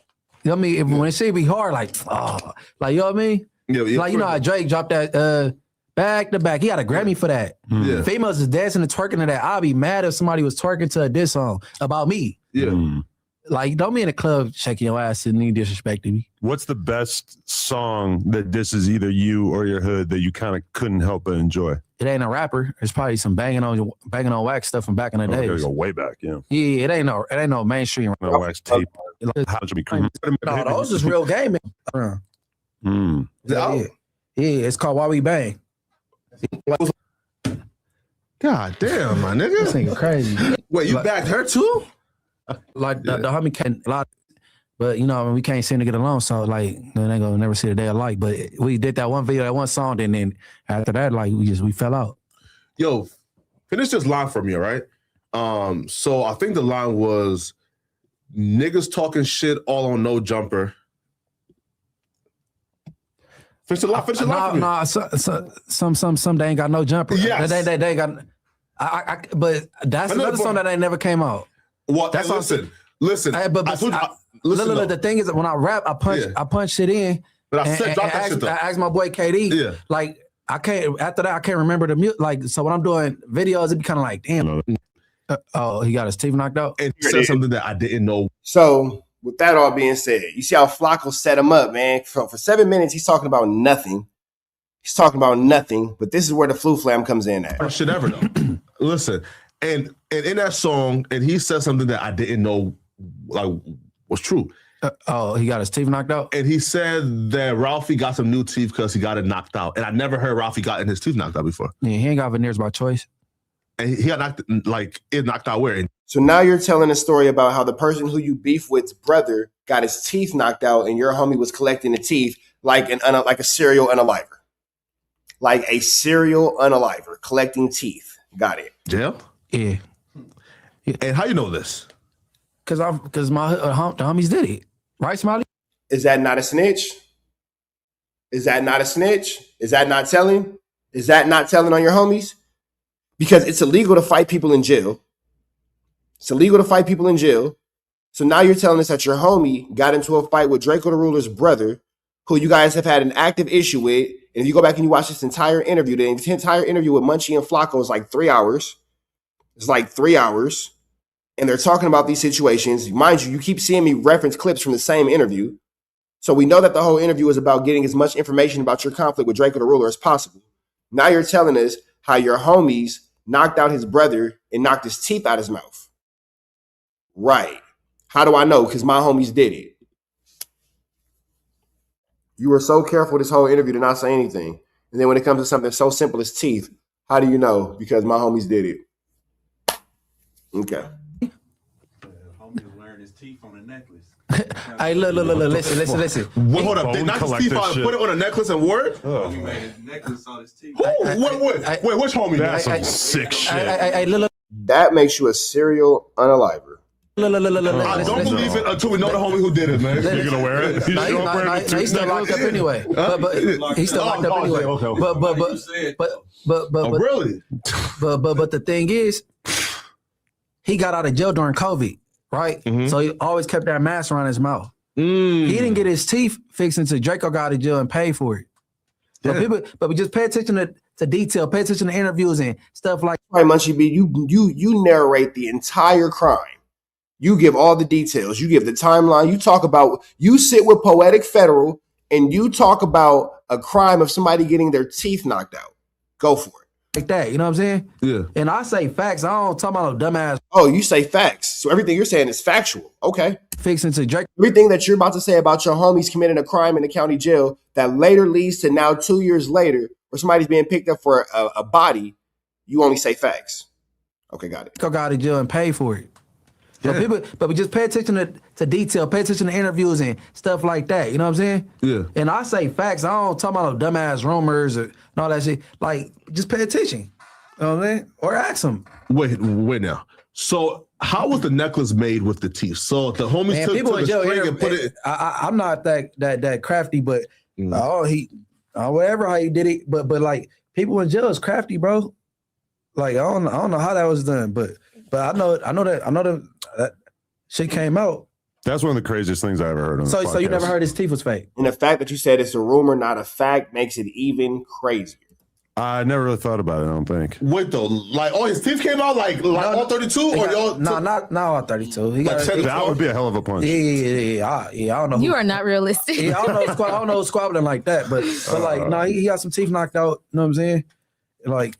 You know what I mean? When it shit be hard, like, you know what I mean? Yeah, like, you know how Drake dropped that Back to back. He got a Grammy for that. Yeah. Females is dancing and twerking to that. I'll be mad if somebody was twerking to a diss song about me. Yeah. Like, don't be in a club shaking your ass and you disrespecting me. What's the best song that disses either you or your hood that you kind of couldn't help but enjoy? It ain't a rapper. It's probably some banging on wax stuff from back in the I gotta days. go way back, yeah. Yeah, it ain't no mainstream. No wax tape. How to be No, those is real gaming. Mm. Yeah, it's called Why We Bang. God damn, my nigga. This nigga crazy. Wait, you backed her too? Like the homie can't a lot, but you know we can't seem to get along. So like they ain't gonna never see a day alike. But we did that one video, that one song, and then after that, like we fell out. Yo, finish this line for me, all right? So I think the line was niggas talking shit all on no jumper. Finish the line. Finish the line. No, some they ain't got no jumper. Yes. They ain't got. But that's another song that ain't never came out. What? That's listen. I told you, listen, the thing is that when I rap, I punch shit in. But I said, drop that shit though. I asked my boy KD. Yeah. Like I can't. After that, I can't remember the music. Like so, when I'm doing videos, it be kind of like, damn. He got his teeth knocked out. And he said something that I didn't know. So with that all being said, you see how Flakko set him up, man. For 7 minutes, he's talking about nothing. He's talking about nothing. But this is where the flu flam comes in at. First shit ever though. Listen. And in that song, and he said something that I didn't know, like, was true. He got his teeth knocked out? And he said that Ralphie got some new teeth because he got it knocked out. And I never heard Ralphie gotten his teeth knocked out before. Yeah, he ain't got veneers by choice. And he got knocked out where? So now you're telling a story about how the person who you beef with's brother got his teeth knocked out and your homie was collecting the teeth like a serial unaliver. Like a serial unaliver, collecting teeth. Got it. Yeah? Yeah. And how you know this? Because my the homies did it. Right, Smiley? Is that not a snitch? Is that not a snitch? Is that not telling? Is that not telling on your homies? Because it's illegal to fight people in jail. It's illegal to fight people in jail. So now you're telling us that your homie got into a fight with Drakeo the Ruler's brother, who you guys have had an active issue with. And if you go back and you watch this entire interview, the entire interview with Munchie and Flakko is like 3 hours. It's like 3 hours. And they're talking about these situations. Mind you, you keep seeing me reference clips from the same interview. So we know that the whole interview is about getting as much information about your conflict with Drakeo the Ruler as possible. Now you're telling us how your homies knocked out his brother and knocked his teeth out his mouth. Right. How do I know? Because my homies did it. You were so careful this whole interview to not say anything. And then when it comes to something so simple as teeth, how do you know? Because my homies did it. Okay. Homie wearing his teeth on a necklace. Hey, look, listen. What, hold up, they knocked his teeth out and put it on a necklace and wore it? Homie made his necklace on his teeth. Wait, which homie? That's some sick shit. Hey, look. That makes you a serial unaliver. I don't believe it until we know the homie who did it, man. You're gonna wear it? He's still locked up anyway. But he's still locked up anyway. But really? But the thing is, he got out of jail during COVID, right? Mm-hmm. So he always kept that mask around his mouth. He didn't get his teeth fixed until Drakeo got out of jail and paid for it. But we just pay attention to detail, pay attention to interviews and stuff like that. Right, Munchie B, you narrate the entire crime. You give all the details. You give the timeline. You talk about, you sit with Poetic Federal and you talk about a crime of somebody getting their teeth knocked out. Go for it. Like that, you know what I'm saying? Yeah. And I say facts. I don't talk about no dumbass. Oh, you say facts. So everything you're saying is factual. Okay. Fixing to Drake. Everything that you're about to say about your homies committing a crime in the county jail that later leads to now 2 years later where somebody's being picked up for a body, you only say facts. Okay, got it. Got out of jail and paid for it. Yeah. But we just pay attention to detail, pay attention to interviews and stuff like that. You know what I'm saying? Yeah. And I say facts. I don't talk about no dumbass rumors and all that shit. Like, just pay attention. You know what I'm saying? Or ask them. Wait now. So how was the necklace made with the teeth? So the homies took the string and put it. I'm not that crafty, but whatever how he did it. But like people in jail is crafty, bro. Like I don't know how that was done, but I know that shit came out. That's one of the craziest things I ever heard on the podcast. So you never heard his teeth was fake? And the fact that you said it's a rumor, not a fact, makes it even crazier. I never really thought about it. I don't think. Wait though, like his teeth came out like all 32 or y'all? No, not all 32. He got That would be a hell of a punch. Yeah. I don't know. You are not realistic. Yeah, I don't know squabbling like that, but like, no, he got some teeth knocked out. You know what I'm saying? Like,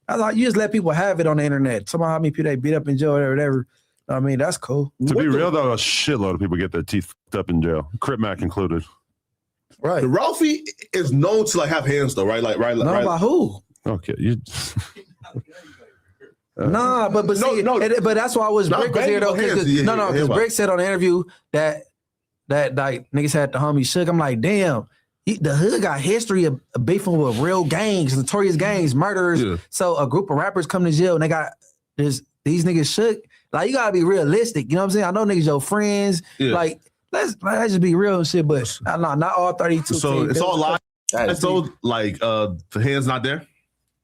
I thought you just let people have it on the internet. Somehow, how many people they beat up in jail or whatever. I mean, that's cool. To be real though, a shitload of people get their teeth fucked up in jail. Crip Mac included. Right. Ralphie is known to like have hands though, right? Like, right? No, right? about who? Okay, you. Nah, but that's why I was Brick was here though. Because Brick said on the interview that like niggas had the homie shook. I'm like, damn, the hood got history of beefing with real gangs, notorious gangs, murderers. Yeah. So a group of rappers come to jail and they got these niggas shook. Like, you gotta be realistic. You know what I'm saying? I know niggas your friends. Yeah. Like, let's just be real and shit. But not all 32. So it's all live. So like the hands not there.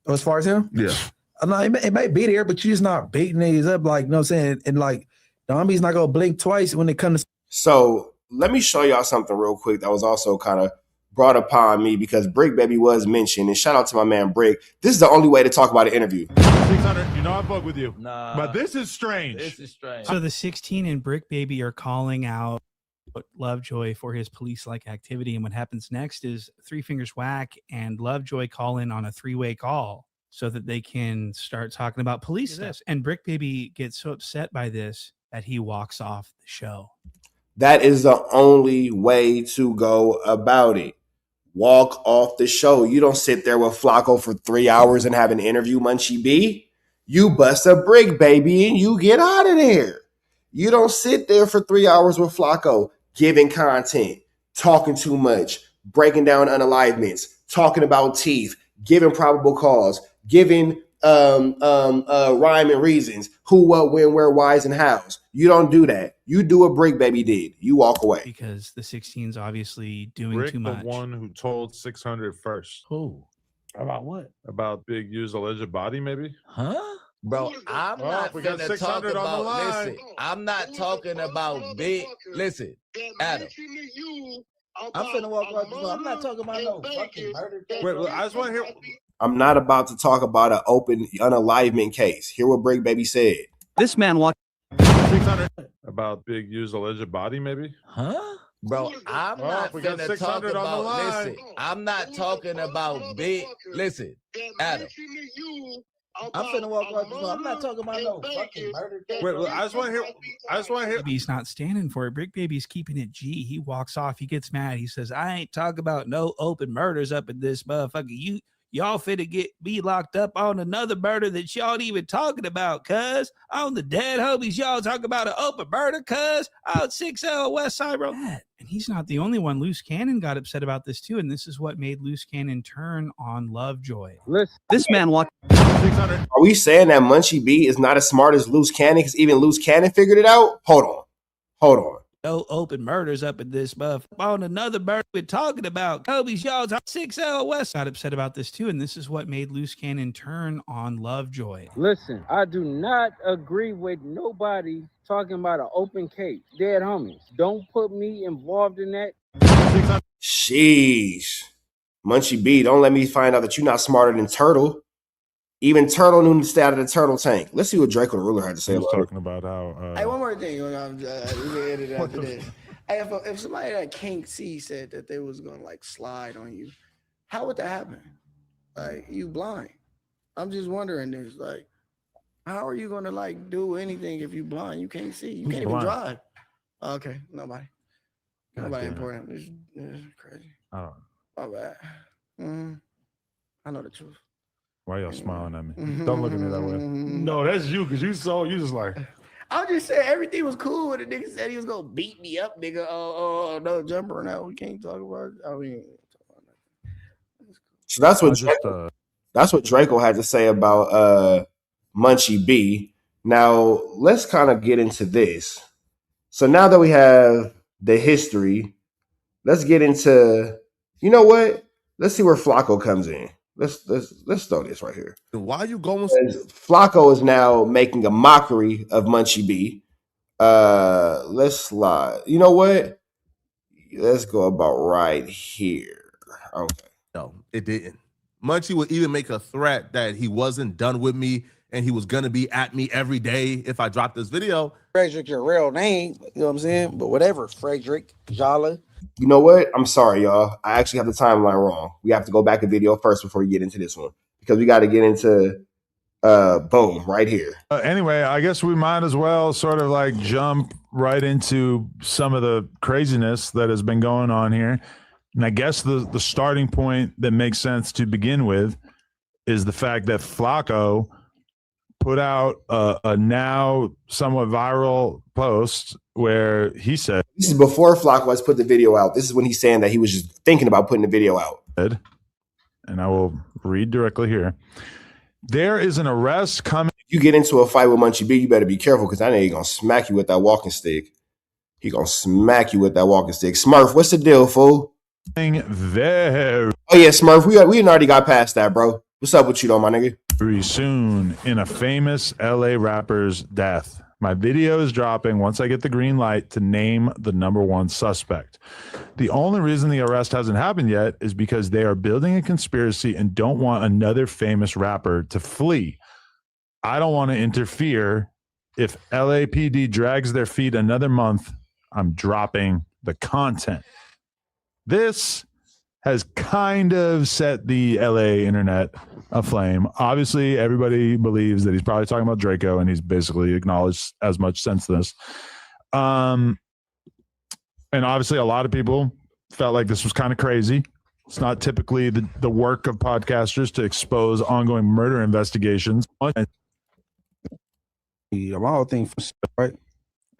As far as him, yeah. No, it may be there, but you just not beating niggas up. Like, you know what I'm saying? And like, the homies not gonna blink twice when it comes to. So let me show y'all something real quick that was also kind of brought upon me because Brick Baby was mentioned. And shout out to my man Brick. This is the only way to talk about an interview. 600, you know I fuck with you. Nah. But this is strange. So the 16 and Brick Baby are calling out Lovejoy for his police-like activity. And what happens next is Three Fingers Whack and Lovejoy call in on a three-way call so that they can start talking about police stuff. And Brick Baby gets so upset by this that he walks off the show. That is the only way to go about it. Walk off the show. You don't sit there with Flakko for 3 hours and have an interview, Munchie B. You bust a Brick Baby and you get out of there. You don't sit there for 3 hours with Flakko giving content, talking too much, breaking down unalignments, talking about teeth, giving probable cause, giving rhyme and reasons, who, what, when, where, whys, and hows. You don't do that. You do what Brick Baby did. You walk away. Because the 16's obviously doing Rick, too much. the one who told 600 first. Who? About what? About Big U's alleged body, maybe? Huh? Bro, I'm not finna talk about, listen, I'm not talking about big, listen, Adam. I'm finna walk out the door. I'm not talking about no fucking murder case. Wait, I just want to hear. I'm not about to talk about an open unalignment case. Hear what Brick Baby said. This man walked 600 about Big U's alleged body, maybe? Huh? Bro, I'm not finna talk about, listen, I'm not talking about big, listen, Adam. I'm finna walk out the door. I'm not talking about no fucking murder case. Wait, I just want to hear. Baby's not standing for it. Brick Baby's keeping it G. He walks off. He gets mad. He says, I ain't talking about no open murders up in this motherfucker. Y'all finna get me locked up on another murder that y'all ain't even talking about, cuz. On the dead homies, y'all talking about an open murder, cuz. Out 6L West Side Road. And he's not the only one. Loose Cannon got upset about this too, and this is what made Loose Cannon turn on Lovejoy. this man walked 600. Are we saying that Munchie B is not as smart as Loose Cannon because even Loose Cannon figured it out? Hold on. No open murders up in this buff. On another murder we're talking about. Kobe's y'all 6L West got upset about this too, and this is what made Loose Cannon turn on Lovejoy. Listen, I do not agree with nobody talking about an open case. Dead homies. Don't put me involved in that. Sheesh. Munchie B, don't let me find out that you're not smarter than Turtle. Even Turtle knew to stay out of the turtle tank. Let's see what Draco the Ruler had to say about talking about how. Hey, one more thing. We can edit it after this. Hey, if somebody that can't see said that they was gonna like slide on you, how would that happen? Like, you blind. I'm just wondering this. Like, how are you gonna like do anything if you blind? You can't see. You can't even drive. Okay, nobody important. This is crazy. I don't know. My bad. I know the truth. Why y'all smiling at me? Don't look at me that way. No, that's you, because you just like. I'm just saying everything was cool when the nigga said he was gonna beat me up, nigga. Oh, no jumper now. We can't talk about it. I mean, so that's what Draco had to say about Munchie B. Now let's kind of get into this. So now that we have the history, let's get into, you know what? Let's see where Flakko comes in. Let's throw this right here. Why are you going? Flakko is now making a mockery of Munchie B. Let's slide. You know what? Let's go about right here. Okay. No, it didn't. Munchie would even make a threat that he wasn't done with me and he was gonna be at me every day if I dropped this video. Frederick, your real name, you know what I'm saying? But whatever, Frederick Jala. You know what? I'm sorry, y'all. I actually have the timeline wrong. We have to go back a video first before we get into this one because we got to get into boom right here. Anyway, I guess we might as well sort of like jump right into some of the craziness that has been going on here. And I guess the starting point that makes sense to begin with is the fact that Flakko put out a now somewhat viral post where he said, this is before Flakko has put the video out. This is when he's saying that he was just thinking about putting the video out. And I will read directly here. There is an arrest coming. If you get into a fight with Munchie B, you better be careful because I know he's going to smack you with that walking stick. He going to smack you with that walking stick. Smurf, what's the deal, fool? Very. Oh, yeah, Smurf, we already got past that, bro. What's up with you, though, my nigga? Very soon in a famous LA rapper's death. My video is dropping once I get the green light to name the #1 suspect. The only reason the arrest hasn't happened yet is because they are building a conspiracy and don't want another famous rapper to flee. I don't want to interfere. If LAPD drags their feet another month, I'm dropping the content. This has kind of set the LA internet aflame. Obviously, everybody believes that he's probably talking about Drakeo, and he's basically acknowledged as much since this. And obviously, a lot of people felt like this was kind of crazy. It's not typically the work of podcasters to expose ongoing murder investigations. My whole thing, right?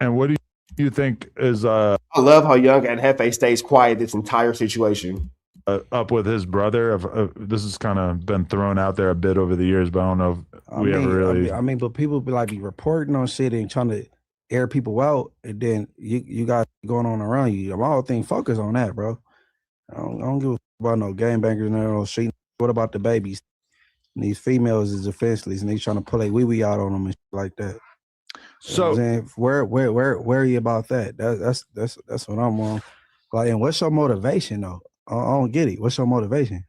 And what do you think is I love how Young and Hefe stays quiet this entire situation. Up with his brother? This has kind of been thrown out there a bit over the years, but I don't know if we ever really. But people be reporting on shit and trying to air people out, and then you got going on around you. My whole thing focus on that, bro. I don't give a fuck about no gangbangers and no street. What about the babies? And these females is defenseless, and they trying to pull a wee out on them and shit like that. So you know where are you about that? That's what I'm on. Like, and what's your motivation though? I don't get it. What's your motivation?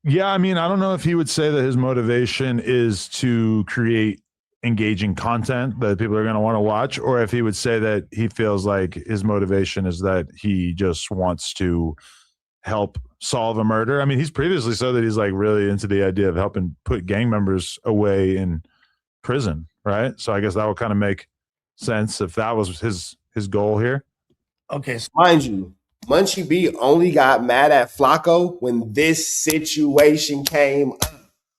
Yeah, I mean, I don't know if he would say that his motivation is to create engaging content that people are going to want to watch, or if he would say that he feels like his motivation is that he just wants to help solve a murder. I mean, he's previously said that he's like really into the idea of helping put gang members away in prison, right? So I guess that would kind of make sense if that was his goal here. Okay, so mind you, Munchie B only got mad at Flakko when this situation came up.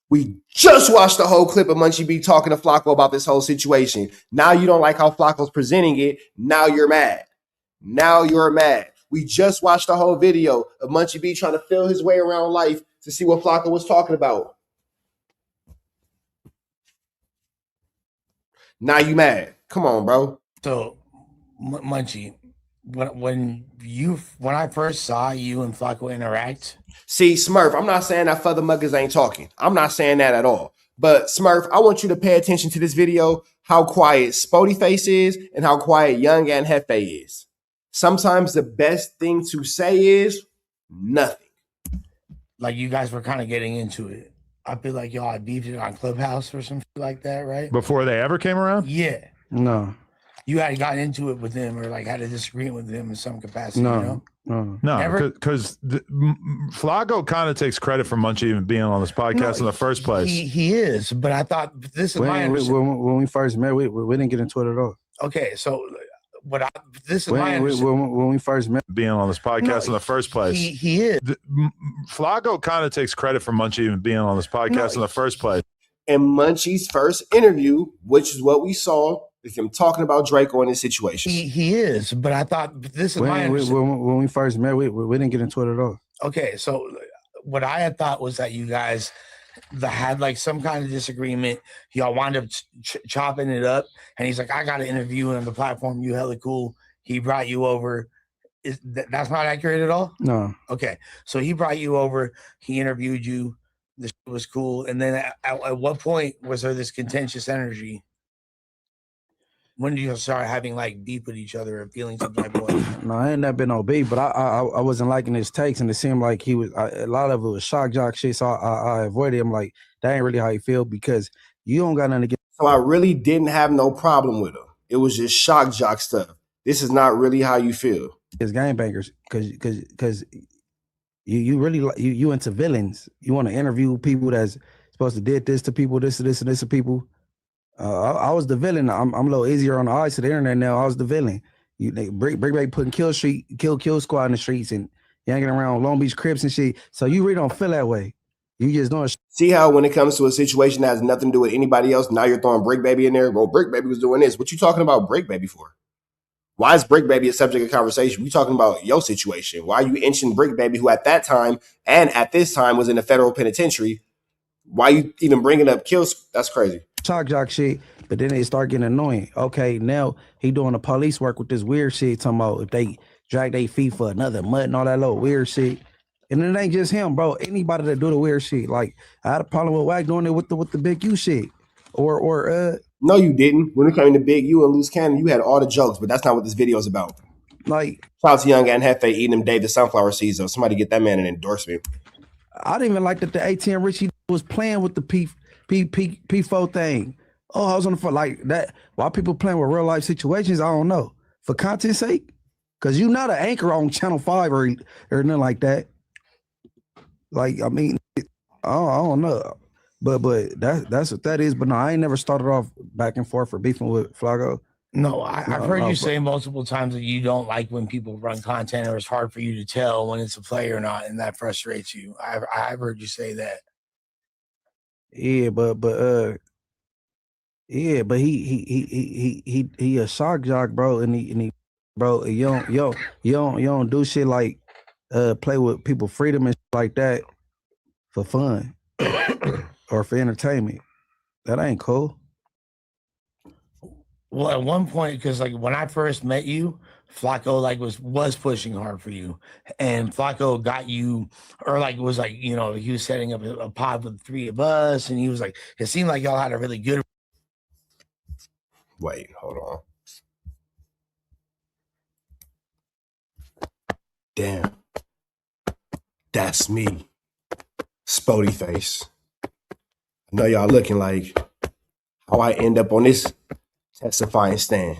We just watched the whole clip of Munchie B talking to Flakko about this whole situation. Now you don't like how Flacco's presenting it. Now you're mad. Now you're mad. We just watched the whole video of Munchie B trying to feel his way around life to see what Flakko was talking about. Now you mad. Come on, bro. So, Munchie, when I first saw you and Flakko interact. See, Smurf, I'm not saying that Feather Muggers ain't talking. I'm not saying that at all. But Smurf, I want you to pay attention to this video, how quiet Spody Face is and how quiet Young and Hefe is. Sometimes the best thing to say is nothing. Like you guys were kind of getting into it. I feel like y'all had beefed it on Clubhouse or some shit like that, right? Before they ever came around? Yeah. No. You had gotten into it with him or like had a disagreement with him in some capacity, you know? No, because Flakko kind of takes credit for Munchie even being on this podcast in the first place. He is, but I thought this is my understanding. When we first met, we didn't get into it at all. Okay, so this is when, my understanding. When we first met, being on this podcast in the first place. He is. Flakko kind of takes credit for Munchie even being on this podcast in the first place. In Munchie's first interview, which is what we saw, is him talking about Drakeo in this situation. He is, but I thought this is my understanding. When we first met, we didn't get into it at all. Okay, so what I had thought was that you guys had like some kind of disagreement. Y'all wound up chopping it up, and he's like, "I got to interview on the platform. You hella cool." He brought you over. That's not accurate at all? No. Okay, so he brought you over. He interviewed you. This was cool. And then at what point was there this contentious energy? when did you start having like beef with each other or feeling some type of way? No, I ain't never been no beef, but I wasn't liking his takes, and it seemed like he was a lot of it was shock jock shit. So I avoided him. Like that ain't really how you feel because you don't got nothing to get. So I really didn't have no problem with him. It was just shock jock stuff. This is not really how you feel. His gangbangers, because you really you into villains. You want to interview people that's supposed to did this to people, this and this and this to people. I was the villain. I'm a little easier on the eyes to the internet now. I was the villain. They break putting kill squad in the streets and hanging around Long Beach Crips and shit. So you really don't feel that way. You just doing. See how when it comes to a situation that has nothing to do with anybody else, now you're throwing Brick Baby in there. Well, Brick Baby was doing this. What you talking about Brick Baby for? Why is Brick Baby a subject of conversation? We talking about your situation. Why are you inching Brick Baby, who at that time and at this time was in a federal penitentiary? Why you even bringing up kills? That's crazy. Shock jock shit, but then they start getting annoying. Okay, now he doing the police work with this weird shit, talking about if they drag their feet for another month and all that little weird shit. And it ain't just him, bro. Anybody that do the weird shit. Like I had a problem with Wack doing it with the Big U shit. Or no, you didn't. When it came to Big U and Loose Cannon, you had all the jokes, but that's not what this video is about. Like shout out to Young and Hefe eating them David sunflower seeds though. Somebody get that man an endorsement. I didn't even like that the ATM Richie was playing with the P4 thing. Oh, I was on the phone like that. Why people playing with real life situations? I don't know. For content's sake, because you're not an anchor on Channel 5 or nothing like that. Like I mean, I don't know, but that's what that is. But no, I ain't never started off back and forth for beefing with Flakko. No, I've heard you say multiple times that you don't like when people run content, or it's hard for you to tell when it's a play or not, and that frustrates you. I've heard you say that. Yeah, but he a shock jock, bro, and he bro, you don't do shit like play with people freedom and shit like that for fun or for entertainment. That ain't cool. Well, at one point, because like when I first met you, Flakko like was pushing hard for you, and Flakko got you, or like was like, you know, he was setting up a pod with 3 of us, and he was like, it seemed like y'all had a really good. Wait, hold on. Damn, that's me, Spody face. I know y'all looking like how I end up on this testifying stand.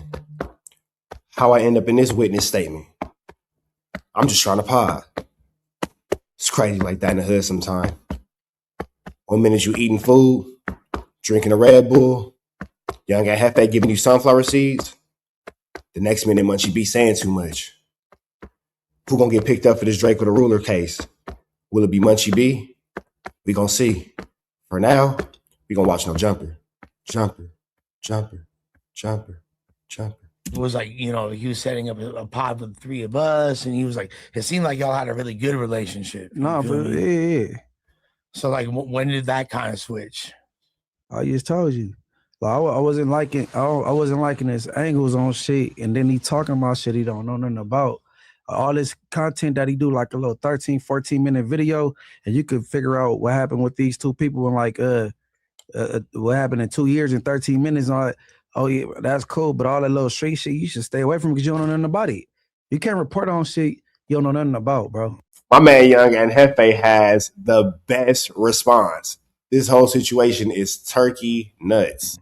How I end up in this witness statement. I'm just trying to pod. It's crazy like that in the hood sometimes. 1 minute you eating food, drinking a Red Bull, Young and Hefe giving you sunflower seeds. The next minute Munchie be saying too much. Who gonna get picked up for this Drakeo the Ruler case? Will it be Munchie B? We gonna see. For now, we gonna watch no jumper. Jumper. It was like, you know, he was setting up a pod with 3 of us, and he was like, it seemed like y'all had a really good relationship. No, but yeah. So like, when did that kind of switch? I just told you. Like, I wasn't liking his angles on shit, and then he talking about shit he don't know nothing about. All this content that he do, like a little 13, 14-minute video, and you could figure out what happened with these 2 people in like what happened in 2 years and 13 minutes on it. Oh yeah, that's cool, but all that little street shit you should stay away from because you don't know nothing about it. You can't report on shit you don't know nothing about, bro. My man Young and Hefe has the best response. This whole situation is turkey nuts.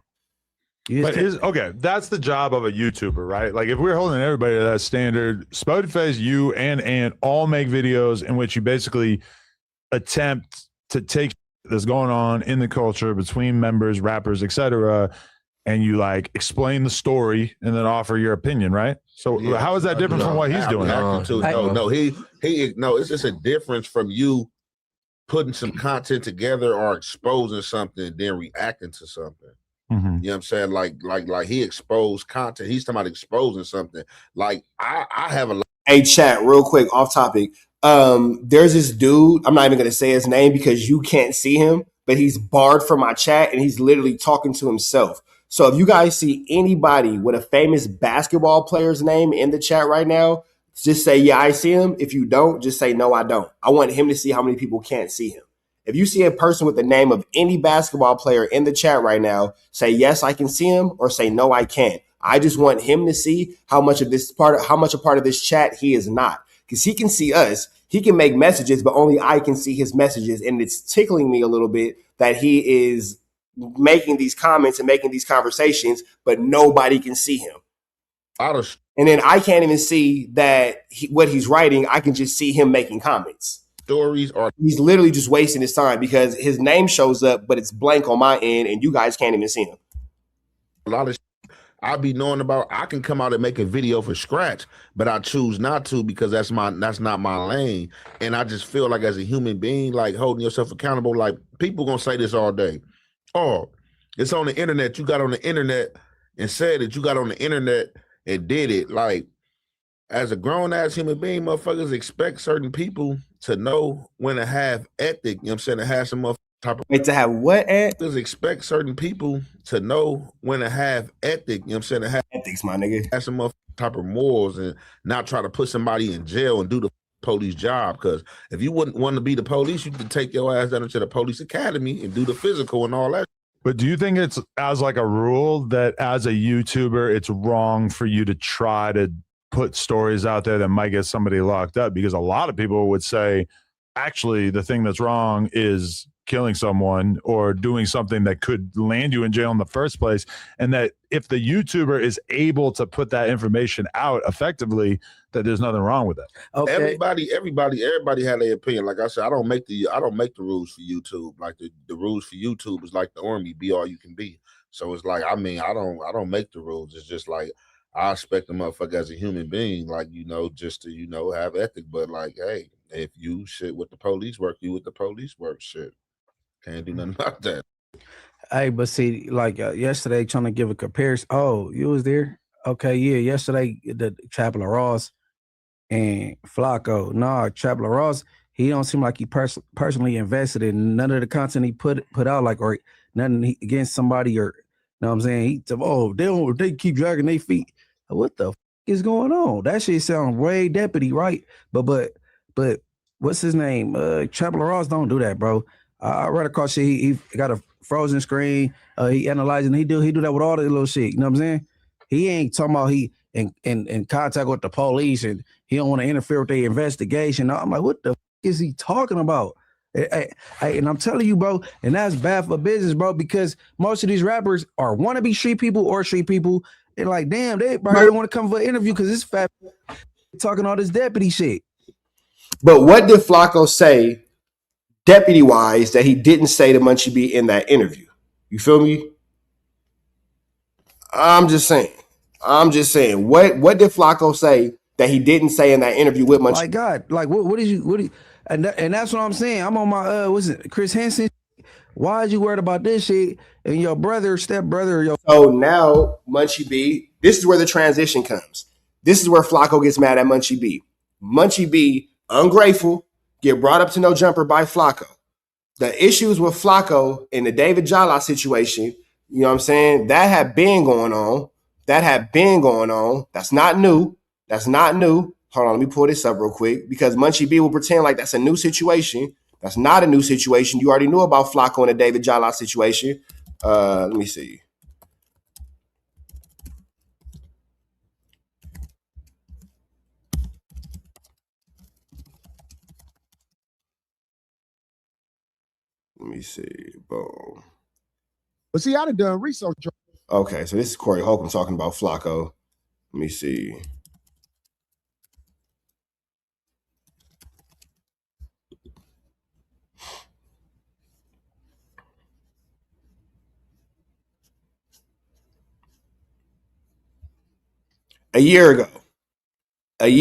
But okay, that's the job of a YouTuber, right? Like if we're holding everybody to that standard, Spotify, you and Ant all make videos in which you basically attempt to take that's going on in the culture between members, rappers, etc., and you like explain the story and then offer your opinion, right? So how is that different from what he's doing? No, it's just a difference from you putting some content together or exposing something and then reacting to something. You know what I'm saying? Like he exposed content. He's talking about exposing something. Like I have a. Hey, chat, real quick, off topic. There's this dude. I'm not even gonna say his name because you can't see him, but he's barred from my chat and he's literally talking to himself. So if you guys see anybody with a famous basketball player's name in the chat right now, just say, yeah, I see him. If you don't, just say, no, I don't. I want him to see how many people can't see him. If you see a person with the name of any basketball player in the chat right now, say, yes, I can see him, or say, no, I can't. I just want him to see how much a part of this chat he is not. Because he can see us, he can make messages, but only I can see his messages. And it's tickling me a little bit that he is making these comments and making these conversations, but nobody can see him. And then I can't even see that what he's writing. I can just see him making comments. He's literally just wasting his time because his name shows up, but it's blank on my end, and you guys can't even see him. A lot of I be knowing about. I can come out and make a video for scratch, but I choose not to because that's not my lane. And I just feel like as a human being, like holding yourself accountable. Like people gonna say this all day. Oh, it's on the internet. You got on the internet and said that you got on the internet and did it. Like as a grown ass human being, motherfuckers expect certain people to know when to have ethic. You know what I'm saying? To have some type of to have what expect certain people to know when to have ethic. You know what I'm saying? To have ethics, my nigga. Have some type of morals and not try to put somebody in jail and do the police job. Because if you wouldn't want to be the police, you could take your ass down into the police academy and do the physical and all that. But do you think it's as like a rule that as a YouTuber, it's wrong for you to try to put stories out there that might get somebody locked up? Because a lot of people would say, actually, the thing that's wrong is killing someone or doing something that could land you in jail in the first place. And that if the YouTuber is able to put that information out effectively, that there's nothing wrong with it. Okay. Everybody had their opinion. Like I said, I don't make the rules for YouTube. Like the rules for YouTube is like the army, be all you can be. So it's like, I mean, I don't make the rules. It's just like I expect a motherfucker as a human being, like, just to, have ethic. But like, hey, if you shit with the police work, you with the police work, shit. Can't do nothing about that. Hey, but see, like yesterday, trying to give a comparison. Oh, you was there? Okay, yeah. Yesterday, the Chaplain Ross and Flakko. Nah, Chaplain Ross, he don't seem like he personally invested in none of the content he put out, like, or nothing against somebody, or know what I'm saying? He said, oh, they keep dragging their feet. What the is going on? That shit sounds way deputy, right? But what's his name? Chaplain Ross don't do that, bro. I read across shit. He got a frozen screen. He analyzing. He do that with all the little shit. You know what I'm saying? He ain't talking about he in contact with the police and he don't want to interfere with their investigation. I'm like, what the is he talking about? And I'm telling you, bro, and that's bad for business, bro, because most of these rappers are wannabe street people or street people. They're like, damn, they probably don't want to come for an interview because this fat talking all this deputy shit. But what did Flakko say, deputy wise, that he didn't say to Munchie B in that interview? You feel me? I'm just saying. What did Flakko say that he didn't say in that interview with Munchie? My God, like what did you and that's what I'm saying. I'm on my what's it, Chris Henson? Why is you worried about this shit? And your brother, stepbrother, So now Munchie B, this is where the transition comes. This is where Flakko gets mad at Munchie B. Munchie B, ungrateful, get brought up to no jumper by Flakko. The issues with Flakko in the David Jala situation, you know what I'm saying? That had been going on. That's not new. Hold on, let me pull this up real quick because Munchie B will pretend like that's a new situation. That's not a new situation. You already knew about Flakko and the David Jala situation. Let me see. Boom. But see, I'd have done research. Okay, so this is Corey Holcomb talking about Flakko. Let me see. A year ago, 3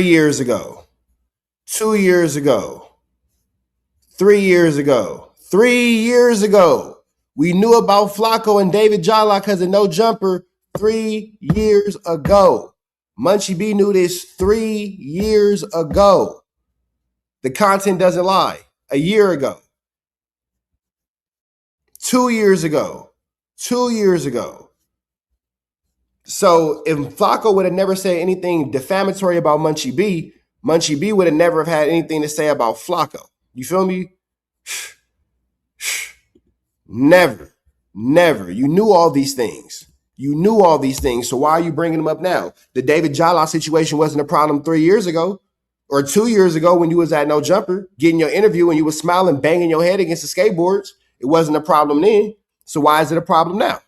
years ago, 2 years ago, 3 years ago, 3 years ago. We knew about Flakko and David Jala because of No Jumper 3 years ago. Munchie B knew this 3 years ago. The content doesn't lie. A year ago. 2 years ago. 2 years ago. So if Flakko would have never said anything defamatory about Munchie B would have never have had anything to say about Flakko. You feel me? Never. You knew all these things. So why are you bringing them up now? The David Jala situation wasn't a problem 3 years ago or 2 years ago when you was at No Jumper getting your interview and you was smiling, banging your head against the skateboards. It wasn't a problem then. So why is it a problem now?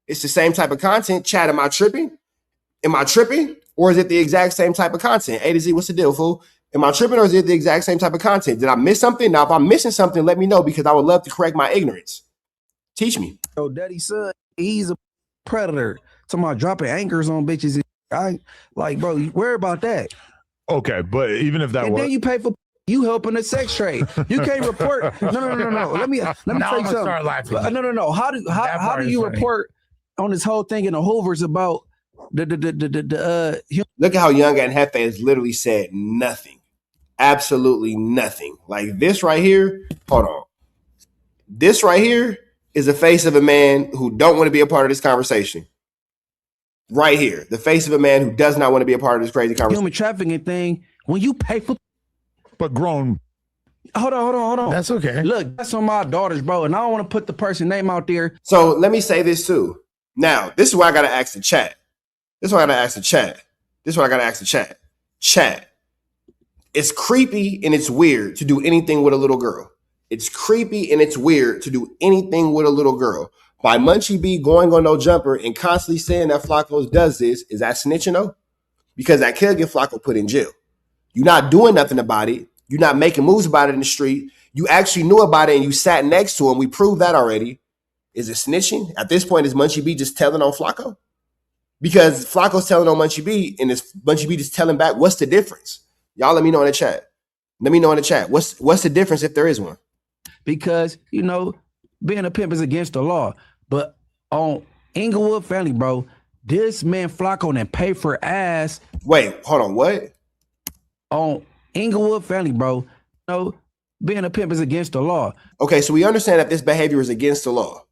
It's the same type of content. Chat, am I tripping? Or is it the exact same type of content? A to Z, what's the deal, fool? Am I tripping or is it the exact same type of content? Did I miss something? Now, if I'm missing something, let me know because I would love to correct my ignorance. Teach me. Yo, daddy's son, he's a predator. Talking about dropping anchors on bitches. I like, bro, you worry about that. Okay, but even if that And was, then you pay for you helping the sex trade. You can't report. No. Let me Now tell I'm you gonna something. start laughing. No. How do you report on this whole thing in the Hoovers about the Look at how Young and Hefe has literally said nothing. Absolutely nothing. Like this right here, hold on. This right here is the face of a man who don't want to be a part of this conversation. Right here, the face of a man who does not want to be a part of this crazy conversation. human trafficking thing? When you pay for, but grown. Hold on. That's okay. Look, that's on my daughters, bro, and I don't want to put the person name out there. So let me say this too. Now, this is why I gotta ask the chat. Chat. It's creepy and it's weird to do anything with a little girl. By Munchie B going on No Jumper and constantly saying that Flakko does this, is that snitching though? Because that could get Flakko put in jail. You're not doing nothing about it. You're not making moves about it in the street. You actually knew about it and you sat next to him. We proved that already. Is it snitching? At this point, is Munchie B just telling on Flakko? Because Flacco's telling on Munchie B and is Munchie B just telling back? What's the difference? Y'all let me know in the chat. What's the difference if there is one? Because, being a pimp is against the law. But on Inglewood Family, bro, this man Flakko and pay for ass. Wait, hold on, what? On Inglewood Family, bro, being a pimp is against the law. Okay, so we understand that this behavior is against the law.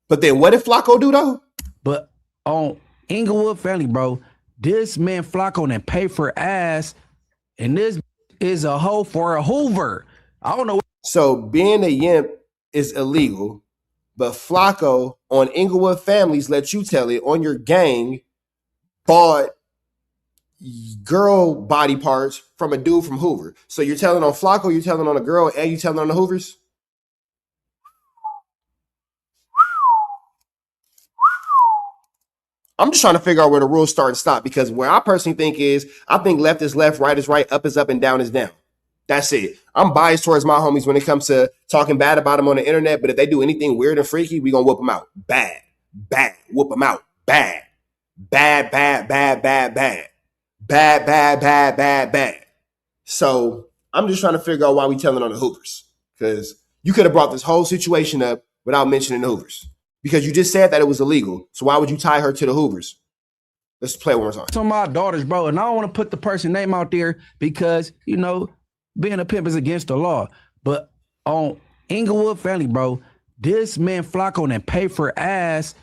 But then what did Flakko do though? But on Inglewood Family, bro, this man Flakko and pay for ass, and this is a hoe for a Hoover. I don't know. So being a yimp is illegal, but Flakko on Inglewood Families, let you tell it, on your gang, bought girl body parts from a dude from Hoover. So you're telling on Flakko, you're telling on a girl, and you're telling on the Hoovers? I'm just trying to figure out where the rules start and stop, because where I personally think is, I think left is left, right is right, up is up, and down is down. That's it. I'm biased towards my homies when it comes to talking bad about them on the internet, but if they do anything weird and freaky, we gonna whoop them out. Bad. Whoop them out. Bad. So I'm just trying to figure out why we telling on the Hoovers, because you could have brought this whole situation up without mentioning the Hoovers. Because you just said that it was illegal. So why would you tie her to the Hoovers? Let's play one more time. Some of my daughters, bro, and I don't want to put the person name out there because, being a pimp is against the law. But on Inglewood Family, bro, this man Flakko and pay for ass,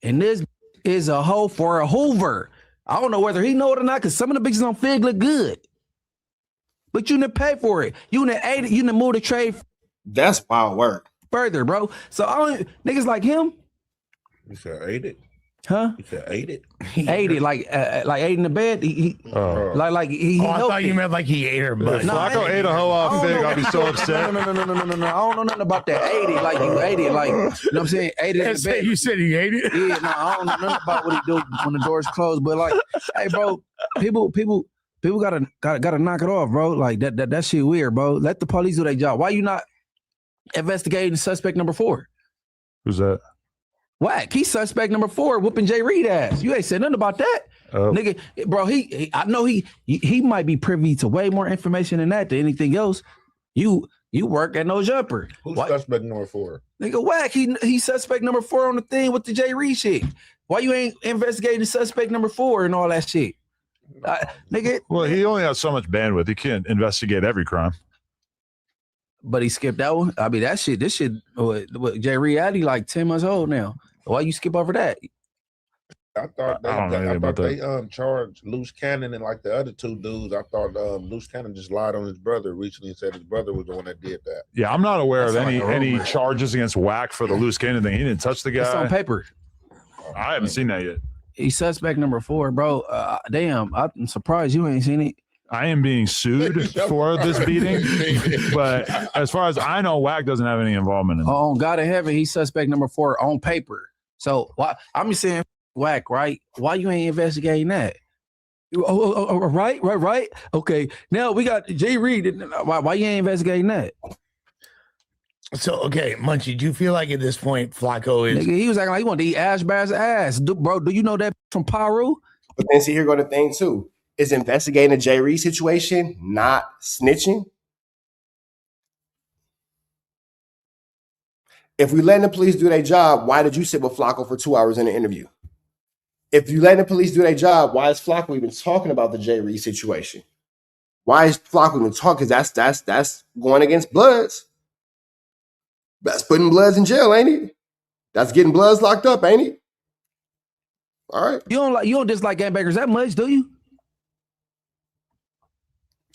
and this is a hoe for a Hoover. I don't know whether he know it or not, because some of the bitches on Fig look good. But you didn't pay for it. You didn't move the trade. That's wild work. Further, bro. So niggas like him. You said ate it? Huh? You said ate it? He ate it like ate in the bed. He I thought you meant like he ate her butt. If Flakko ate a hoe off Fig, I'd be so upset. No. I don't know nothing about that. Ate it like you ate it, like, you know what I'm saying? Ate it in the bed. You said he ate it? Yeah, no, I don't know nothing about what he do when the door's closed. But like, hey, bro, people gotta knock it off, bro. Like that shit weird, bro. Let the police do their job. Why you not investigating suspect number 4? Who's that? Whack. He's suspect number 4, whooping Jay Reed ass. You ain't said nothing about that. Nigga, bro, I know he might be privy to way more information than anything else. You work at No Jumper. Who's suspect number 4? Nigga, Whack. He suspect number 4 on the thing with the Jay Reed shit. Why you ain't investigating suspect number 4 and all that shit? Nigga. Well, he only has so much bandwidth. He can't investigate every crime. But he skipped that one. I mean, this shit, what Jay Reed, like 10 months old now. Why you skip over that? I thought I don't know anything about they charged Loose Cannon and like the other two dudes. I thought Loose Cannon just lied on his brother recently and said his brother was the one that did that. Yeah, I'm not aware of That's like any a rumor. charges against Whack for the loose cannon thing. He didn't touch the guy. It's on paper. I haven't seen that yet. He's suspect number 4, bro. Damn, I'm surprised you ain't seen it. I am being sued for this beating, but as far as I know, Whack doesn't have any involvement in it. On God in heaven, he's suspect number 4 on paper. So why I'm just saying Whack, right? Why you ain't investigating that? Right. Okay, now we got Jay Reed. Why you ain't investigating that? So okay, Munchie, do you feel like at this point Flakko is? Nigga, he was acting like he wanted to eat Ash Bear's ass, bro. Do you know that from Paru? But then see, here go the thing too. Is investigating the Jay Reed situation not snitching? If we letting the police do their job, why did you sit with Flakko for 2 hours in the interview? If you letting the police do their job, why is Flakko even talking about the Jay Reed situation? Why is Flakko even talking? Because that's going against Bloods. That's putting Bloods in jail, ain't it? That's getting Bloods locked up, ain't it? All right. You don't dislike gangbangers that much, do you?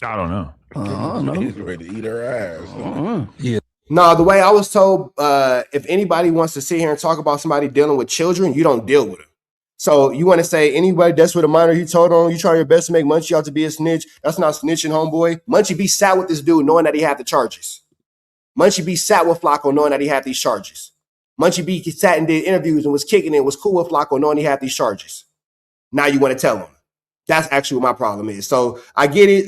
I don't know. I don't know. He's ready to eat her ass. Yeah. No, the way I was told, if anybody wants to sit here and talk about somebody dealing with children, you don't deal with them. So you want to say anybody that's with a minor you told on, you try your best to make Munchie out to be a snitch. That's not snitching, homeboy. Munchie B sat with this dude knowing that he had the charges. Munchie B sat with Flakko knowing that he had these charges. Munchie B sat and did interviews and was kicking it, was cool with Flakko knowing he had these charges. Now you want to tell him. That's actually what my problem is. So I get it.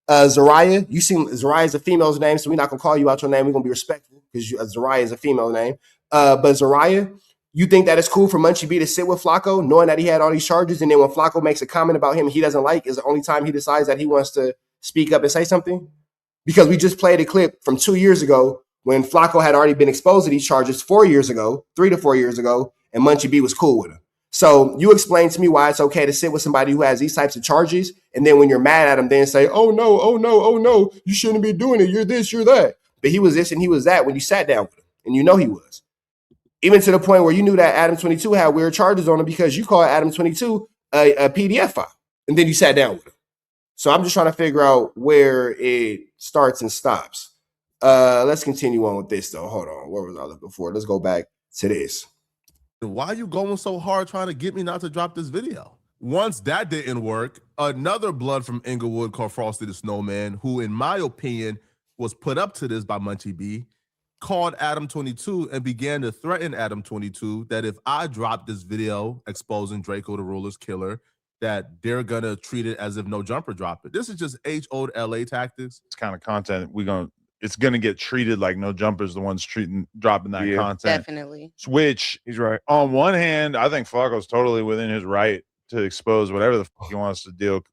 Zariah, you seem Zariah is a female's name, so we're not gonna call you out your name. We're gonna be respectful because Zariah is a female name. But Zariah, you think that it's cool for Munchie B to sit with Flakko, knowing that he had all these charges, and then when Flakko makes a comment about him he doesn't like, is the only time he decides that he wants to speak up and say something? Because we just played a clip from 2 years ago when Flakko had already been exposed to these charges 4 years ago, 3 to 4 years ago, and Munchie B was cool with him. So you explain to me why it's okay to sit with somebody who has these types of charges, and then when you're mad at him, then say, oh no, you shouldn't be doing it. You're this, you're that. But he was this and he was that when you sat down with him, and you know he was. Even to the point where you knew that Adam 22 had weird charges on him because you called Adam 22 a PDF file, and then you sat down with him. So I'm just trying to figure out where it starts and stops. Let's continue on with this though. Hold on, where was I looking for? Let's go back to this. Why are you going so hard trying to get me not to drop this video? Once that didn't work, another blood from Inglewood called Frosty the Snowman, who in my opinion was put up to this by Munchie B, called Adam 22 and began to threaten Adam 22 that if I drop this video exposing Drakeo the Ruler's killer, that they're gonna treat it as if no jumper dropped it. This is just age-old LA tactics. It's kind of content it's gonna get treated like no jumpers the ones dropping that content. Definitely. Which he's right. On one hand, I think Flakko's totally within his right to expose whatever the fuck he wants to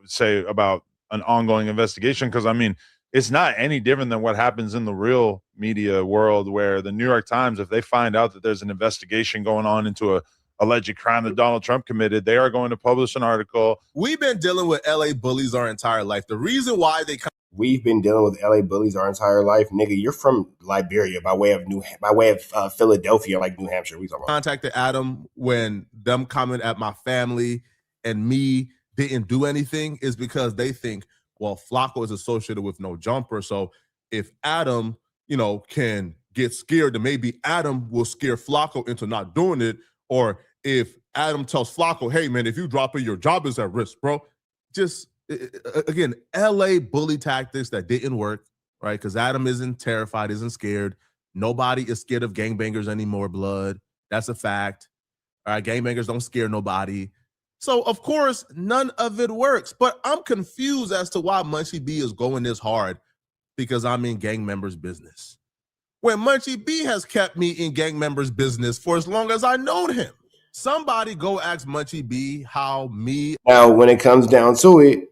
say about an ongoing investigation. Because I mean, it's not any different than what happens in the real media world, where the New York Times, if they find out that there's an investigation going on into a alleged crime that Donald Trump committed, they are going to publish an article. We've been dealing with LA bullies our entire life. The reason why we've been dealing with LA bullies our entire life, nigga. You're from Liberia by way of Philadelphia, like New Hampshire. We talking about. Contacted Adam when them comment at my family and me didn't do anything is because they think, well, Flakko is associated with no jumper. So if Adam, can get scared, then maybe Adam will scare Flakko into not doing it. Or if Adam tells Flakko, hey man, if you drop it, your job is at risk, bro. Just again, LA bully tactics that didn't work, right? Because Adam isn't terrified, isn't scared. Nobody is scared of gangbangers anymore, blood. That's a fact. All right, gangbangers don't scare nobody. So, of course, none of it works. But I'm confused as to why Munchie B is going this hard because I'm in gang members' business. When Munchie B has kept me in gang members' business for as long as I known him. Somebody go ask Munchie B how me. Now, when it comes down to it,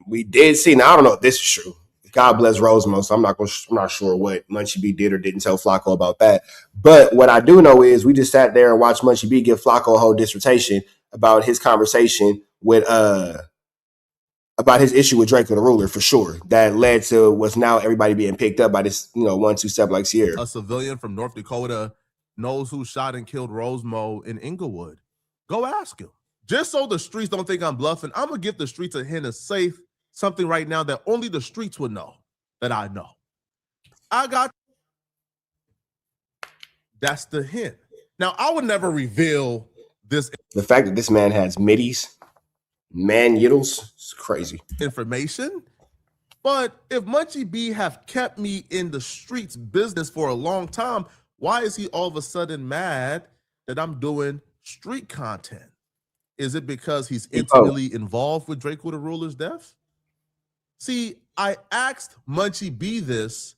we did see. Now I don't know if this is true. God bless Rosemont, so I'm not sure what Munchie B did or didn't tell Flakko about that. But what I do know is we just sat there and watched Munchie B give Flakko a whole dissertation about his conversation with about his issue with Drakeo the Ruler, for sure. That led to what's now everybody being picked up by this 1-2 step like Sierra. A civilian from North Dakota knows who shot and killed Rosemo in Inglewood. Go ask him. Just so the streets don't think I'm bluffing, I'm going to give the streets a hint of safe, something right now that only the streets would know that I know. I got. That's the hint. Now, I would never reveal this. The fact that this man has middies, man yiddles, it's crazy. Information. But if Munchie B have kept me in the streets business for a long time, why is he all of a sudden mad that I'm doing street content? Is it because he's intimately involved with Drakeo the Ruler's death? See, I asked Munchie B this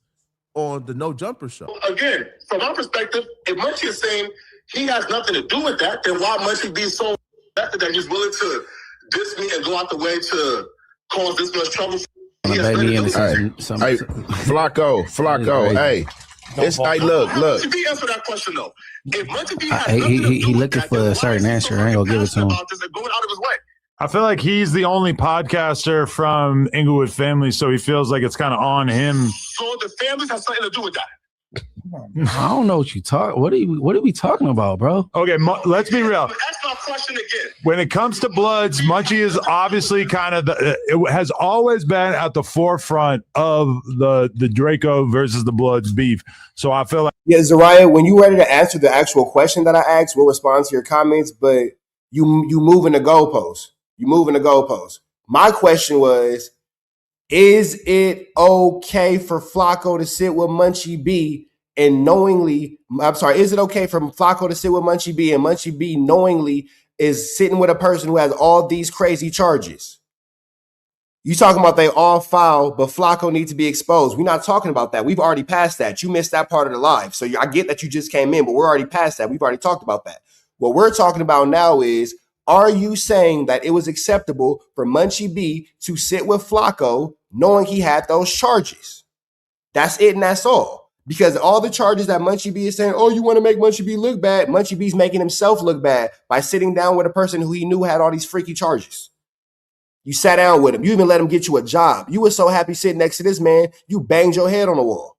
on the No Jumper show. Again, from my perspective, if Munchie is saying he has nothing to do with that, then why Munchie be so invested that he's willing to diss me and go out the way to cause this much trouble? Hey, Flakko, hey. Hey, look. Munchie B answer that question though. If Munchie B has he looking for a certain answer. I ain't gonna give it to him. going out of his way. I feel like he's the only podcaster from Inglewood Family, so he feels like it's kind of on him. So the families have something to do with that. I don't know what you talk. What are we talking about, bro? Okay, let's be real. Ask my question again. When it comes to Bloods, Munchie is obviously kind of it has always been at the forefront of the Drakeo versus the Bloods beef. So I feel like Zariah, when you ready to answer the actual question that I asked, we'll respond to your comments. But you moving the goalposts. You moving the goalposts. My question was, is it okay for Flakko to sit with Munchie B and knowingly, is it okay for Flakko to sit with Munchie B and Munchie B knowingly is sitting with a person who has all these crazy charges? You talking about they all foul, but Flakko needs to be exposed. We're not talking about that. We've already passed that. You missed that part of the live. So I get that you just came in, but we're already past that. We've already talked about that. What we're talking about now is, are you saying that it was acceptable for Munchie B to sit with Flakko knowing he had those charges? That's it and that's all. Because all the charges that Munchie B is saying, oh, you want to make Munchie B look bad, Munchie B's making himself look bad by sitting down with a person who he knew had all these freaky charges. You sat down with him. You even let him get you a job. You were so happy sitting next to this man, you banged your head on the wall.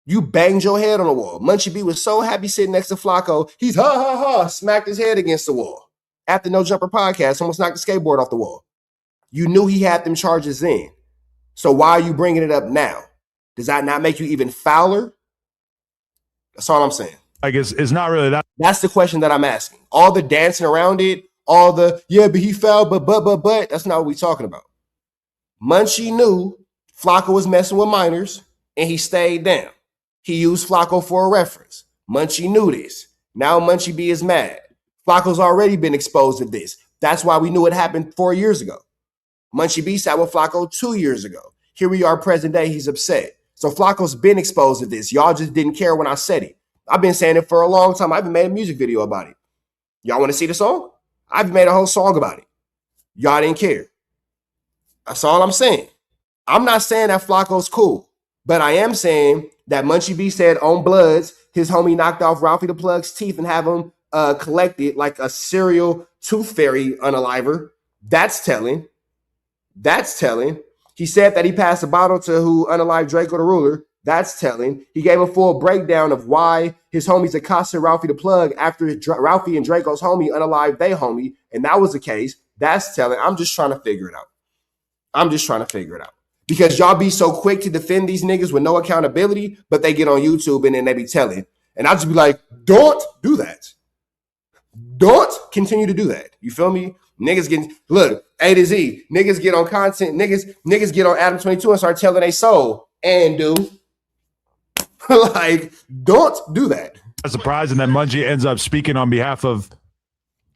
You banged your head on the wall. Munchie B was so happy sitting next to Flakko, he's smacked his head against the wall. After No Jumper podcast, almost knocked the skateboard off the wall. You knew he had them charges in. So why are you bringing it up now? Does that not make you even fouler? That's all I'm saying. I guess it's not really that. That's the question that I'm asking. All the dancing around it, all the, yeah, but he fouled, but, that's not what we're talking about. Munchie knew Flakko was messing with minors, and he stayed down. He used Flakko for a reference. Munchie knew this. Now Munchie B is mad. Flacco's already been exposed to this. That's why we knew it happened 4 years ago. Munchie B sat with Flakko 2 years ago. Here we are present day, he's upset. So Flacco's been exposed to this. Y'all just didn't care when I said it. I've been saying it for a long time. I've even made a music video about it. Y'all want to see the song? I've made a whole song about it. Y'all didn't care. That's all I'm saying. I'm not saying that Flacco's cool, but I am saying that Munchie B said on Bloods, his homie knocked off Ralphie the Plug's teeth and have him collected like a serial tooth fairy unaliver. That's telling. That's telling. He said that he passed a bottle to who unalived Drakeo the Ruler. That's telling. He gave a full breakdown of why his homies accosted Ralphie the Plug after Ralphie and Draco's homie unalived they homie, and that was the case. That's telling. I'm just trying to figure it out. Because y'all be so quick to defend these niggas with no accountability, but they get on YouTube and then they be telling. And I'll just be like, don't do that. Don't continue to do that. You feel me? Niggas getting, look, A to Z. Niggas get on content. Niggas get on Adam 22 and start telling they soul. And do. Like, don't do that. It's surprising that Munchie ends up speaking on behalf of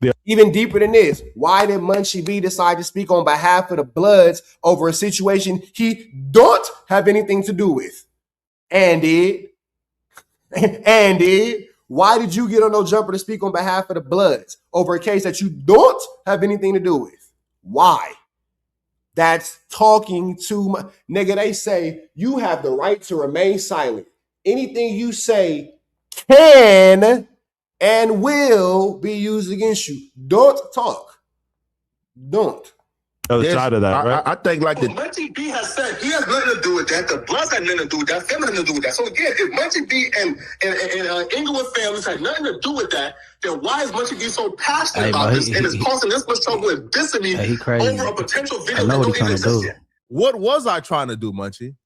the. Even deeper than this, why did Munchie B decide to speak on behalf of the Bloods over a situation he don't have anything to do with? And did. Why did you get on No Jumper to speak on behalf of the Bloods over a case that you don't have anything to do with? Why? That's talking too much. Nigga, they say you have the right to remain silent. Anything you say can and will be used against you. Don't talk. Don't. other side of that, right? I think like the Munchie B has said he has nothing to do with that. The Bloods had nothing to do with that. Them had nothing to do with that. So again, if Munchie B and Inglewood families had nothing to do with that, then why is Munchie B so passionate about this and is causing this much trouble and dissing me over a potential video that don't even exist yet? What was I trying to do, Munchie?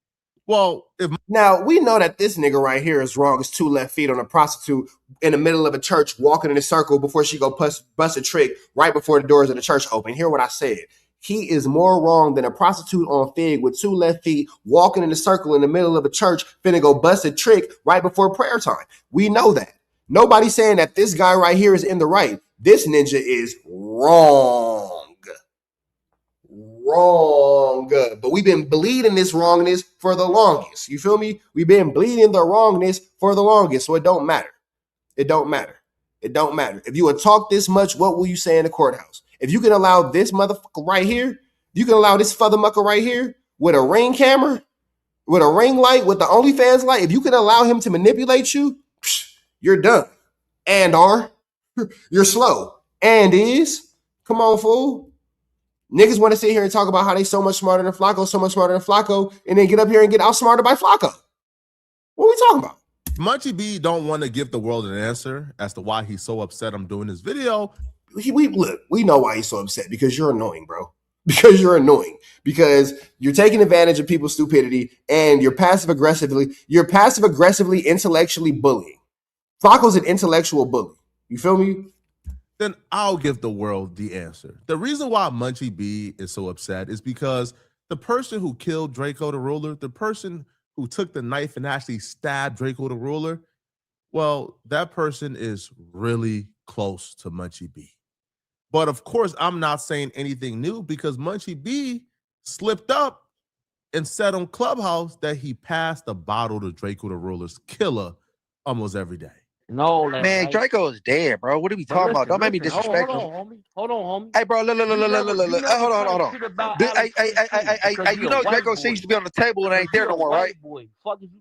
Well, if now we know that this nigga right here is wrong as 2 left feet on a prostitute in the middle of a church walking in a circle before she go bust a trick right before the doors of the church open. Hear what I said. He is more wrong than a prostitute on Fig with 2 left feet walking in a circle in the middle of a church finna go bust a trick right before prayer time. We know that. Nobody's saying that this guy right here is in the right. This ninja is wrong. But we've been bleeding this wrongness for the longest. You feel me? We've been bleeding the wrongness for the longest. So it don't matter. It don't matter. It don't matter. If you would talk this much, what will you say in the courthouse? If you can allow this motherfucker right here, you can allow this mucker right here with a ring camera, with a ring light, with the OnlyFans light, if you can allow him to manipulate you, you're done. And you're slow. And come on, fool. Niggas want to sit here and talk about how they so much smarter than Flakko, and then get up here and get outsmarted by Flakko. What are we talking about? Munchie B don't want to give the world an answer as to why he's so upset I'm doing this video. We know why he's so upset, because you're annoying, bro. Because you're annoying. Because you're taking advantage of people's stupidity and you're passive aggressively intellectually bullying. Flakko's an intellectual bully. You feel me? Then I'll give the world the answer. The reason why Munchie B is so upset is because the person who killed Drakeo the Ruler, the person who took the knife and actually stabbed Drakeo the Ruler, well, that person is really close to Munchie B. But of course, I'm not saying anything new because Munchie B slipped up and said on Clubhouse that he passed the bottle to Drakeo the Ruler's killer almost every day. No, man, Drakeo is dead, bro. What are we talking about? Don't make me disrespectful. Hold on, homie. Hey, bro, look. Hold on. Hey, you know Drakeo shit used to be on the table and ain't there no more, right? Hold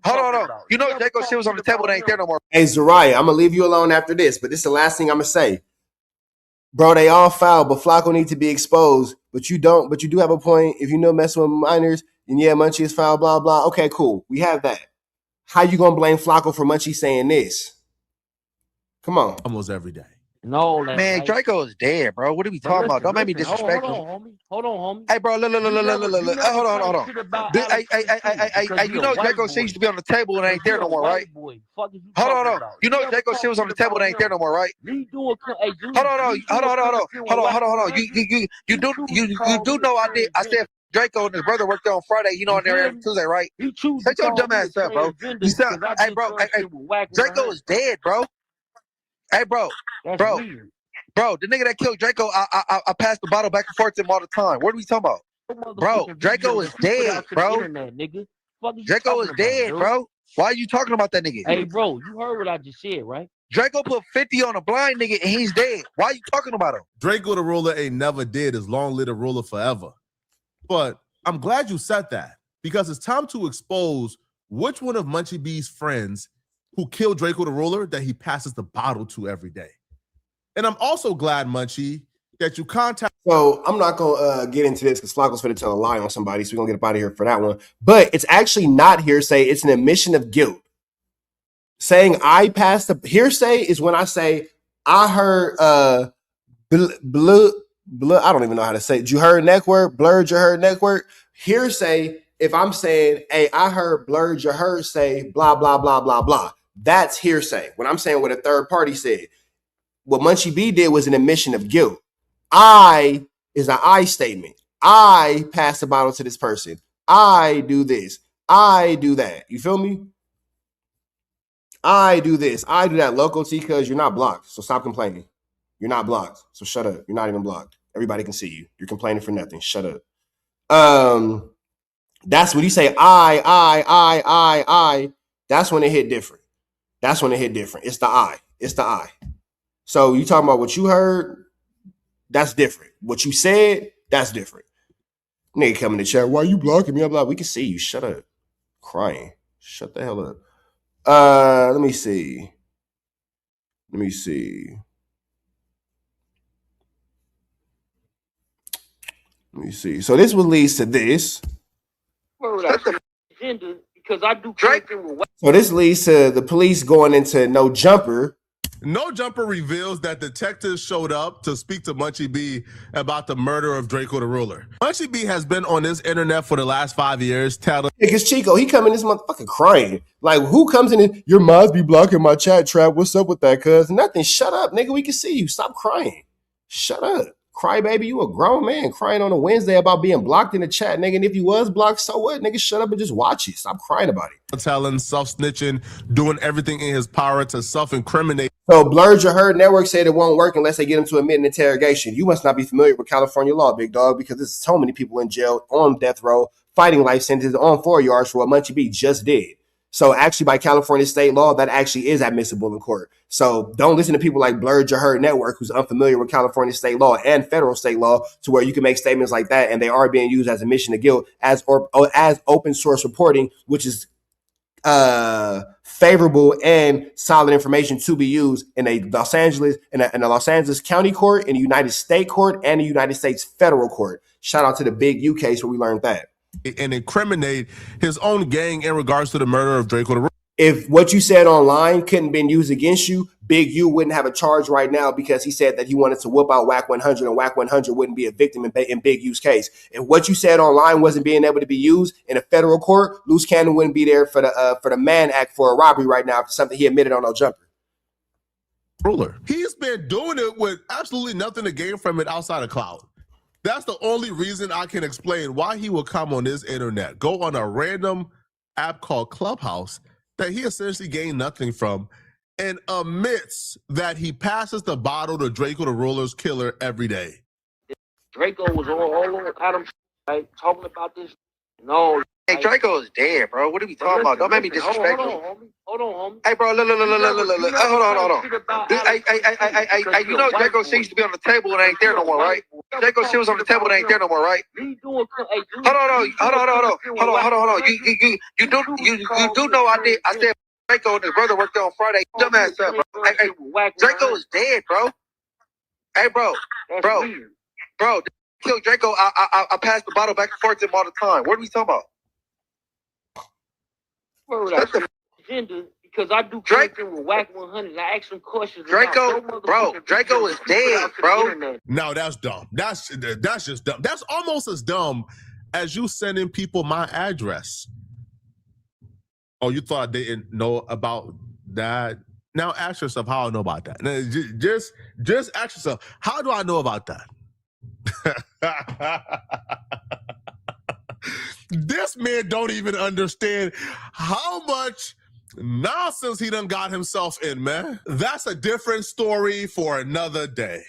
on. You know Drakeo shit was on the table and ain't there no more. Hey, Zariah, I'm going to leave you alone after this, but this is the last thing I'm going to say. Bro, they all foul, but Flakko need to be exposed. But you do have a point. If you know messing with minors, and yeah, Munchie is foul, blah, blah. Okay, cool. We have that. How you going to blame Flakko for Munchie saying this? Come on. Almost every day. No, man, Drakeo is dead, bro. What are we talking about? Don't make me disrespectful. Hold on, homie. Hey, bro, look. Hold on. Hey, you know Drakeo shit used to be on the table and ain't there no more, right? Hold on. You know Drakeo shit was on the table and ain't there no more, right? Hold on. You do know I did. I said Drakeo and his brother worked there on Friday. You know, on there every Tuesday, right? Shut your dumb ass up, bro. You sound, hey, bro. Hey, Drakeo is dead, bro. Hey, bro, the nigga that killed Drakeo, I passed the bottle back and forth to him all the time. What are we talking about? Bro, Drakeo is dead, bro. Drakeo is dead, bro. Why are you talking about that nigga? Hey, bro, you heard what I just said, right? Drakeo put 50 on a blind nigga and he's dead. Why are you talking about him? Drakeo the Ruler ain't never dead. As long live the ruler forever. But I'm glad you said that because it's time to expose which one of Munchie B's friends who killed Drakeo the Ruler that he passes the bottle to every day. And I'm also glad, Munchie, that you contact. So I'm not going to get into this because Flakko's going to tell a lie on somebody, so we're going to get up out of here for that one. But it's actually not hearsay. It's an admission of guilt. Saying I passed the hearsay is when I say I heard I don't even know how to say it. You heard network, blurred your heard network. Hearsay, if I'm saying, hey, I heard blurred your heard say blah, blah, blah, blah, blah. That's hearsay. When I'm saying what a third party said. What Munchie B did was an admission of guilt. I is an I statement. I pass the bottle to this person. I do this. I do that. You feel me? I do this. I do that. Local T, because you're not blocked. So stop complaining. You're not blocked. So shut up. You're not even blocked. Everybody can see you. You're complaining for nothing. Shut up. That's when you say I. That's when it hit different. It's the I. So you talking about what you heard? That's different. What you said? That's different. Nigga come in the chat. Why you blocking me? I'm like, we can see you. Shut up. Crying. Shut the hell up. Let me see. Let me see. So this would lead to this. Because I do So this leads to the police going into No Jumper. No Jumper reveals that detectives showed up to speak to Munchie B about the murder of Drakeo the Ruler. Munchie B has been on this internet for the last 5 years telling... Because Chico, he come in this motherfucker crying. Like, who comes in? Your moms be blocking my chat trap. What's up with that, cuz? Nothing. Shut up, nigga. We can see you. Stop crying. Shut up. Cry, baby. You a grown man crying on a Wednesday about being blocked in the chat, nigga. And if you was blocked, so what? Nigga, shut up and just watch it. Stop crying about it. Telling, self-snitching, doing everything in his power to self-incriminate. So Blurred Your Herd Network said it won't work unless they get him to admit an interrogation. You must not be familiar with California law, big dog, because there's so many people in jail, on death row, fighting life sentences, on 4 yards for what Munchie B just did. So actually, by California state law, that actually is admissible in court. So don't listen to people like Blurred Your Herd Network, who's unfamiliar with California state law and federal state law, to where you can make statements like that, and they are being used as admission of guilt as open source reporting, which is favorable and solid information to be used in a Los Angeles County Court, in the United States Court, and the United States Federal Court. Shout out to the Big U case where we learned that. And incriminate his own gang in regards to the murder of Drakeo the Ruler. If what you said online couldn't been used against you, Big U wouldn't have a charge right now because he said that he wanted to whoop out Whack 100, and Whack 100 wouldn't be a victim in Big U's case. If what you said online wasn't being able to be used in a federal court, Loose Cannon wouldn't be there for the Mann Act for a robbery right now for something he admitted on No Jumper. Ruler. He's been doing it with absolutely nothing to gain from it outside of clout. That's the only reason I can explain why he will come on this internet, go on a random app called Clubhouse that he essentially gained nothing from, and admits that he passes the bottle to Drakeo the Ruler's killer every day. Drakeo was all over Adam, right, talking about this. No. Hey, Drakeo is dead, bro. What are we talking about? Don't make me disrespectful. Hold on, homie. Hey, bro, look. Hold on. Hey, you know Drakeo seems to be on the table and ain't there no more, right? Drakeo shit was on the table and ain't there no more, right? Hold on. You do know I did. I said Drakeo and his brother worked there on Friday. Dumbass up, bro. Hey, Drakeo is dead, bro. Hey, bro. Kill Drakeo. I pass the bottle back and forth to him all the time. What are we talking about? Because I do Drakeo with Whack 100. I ask some questions. Drakeo is dead, bro. No, that's dumb. That's just dumb. That's almost as dumb as you sending people my address. Oh, you thought I didn't know about that? Now ask yourself how I know about that. Just ask yourself, how do I know about that? This man don't even understand how much nonsense he done got himself in, man. That's a different story for another day.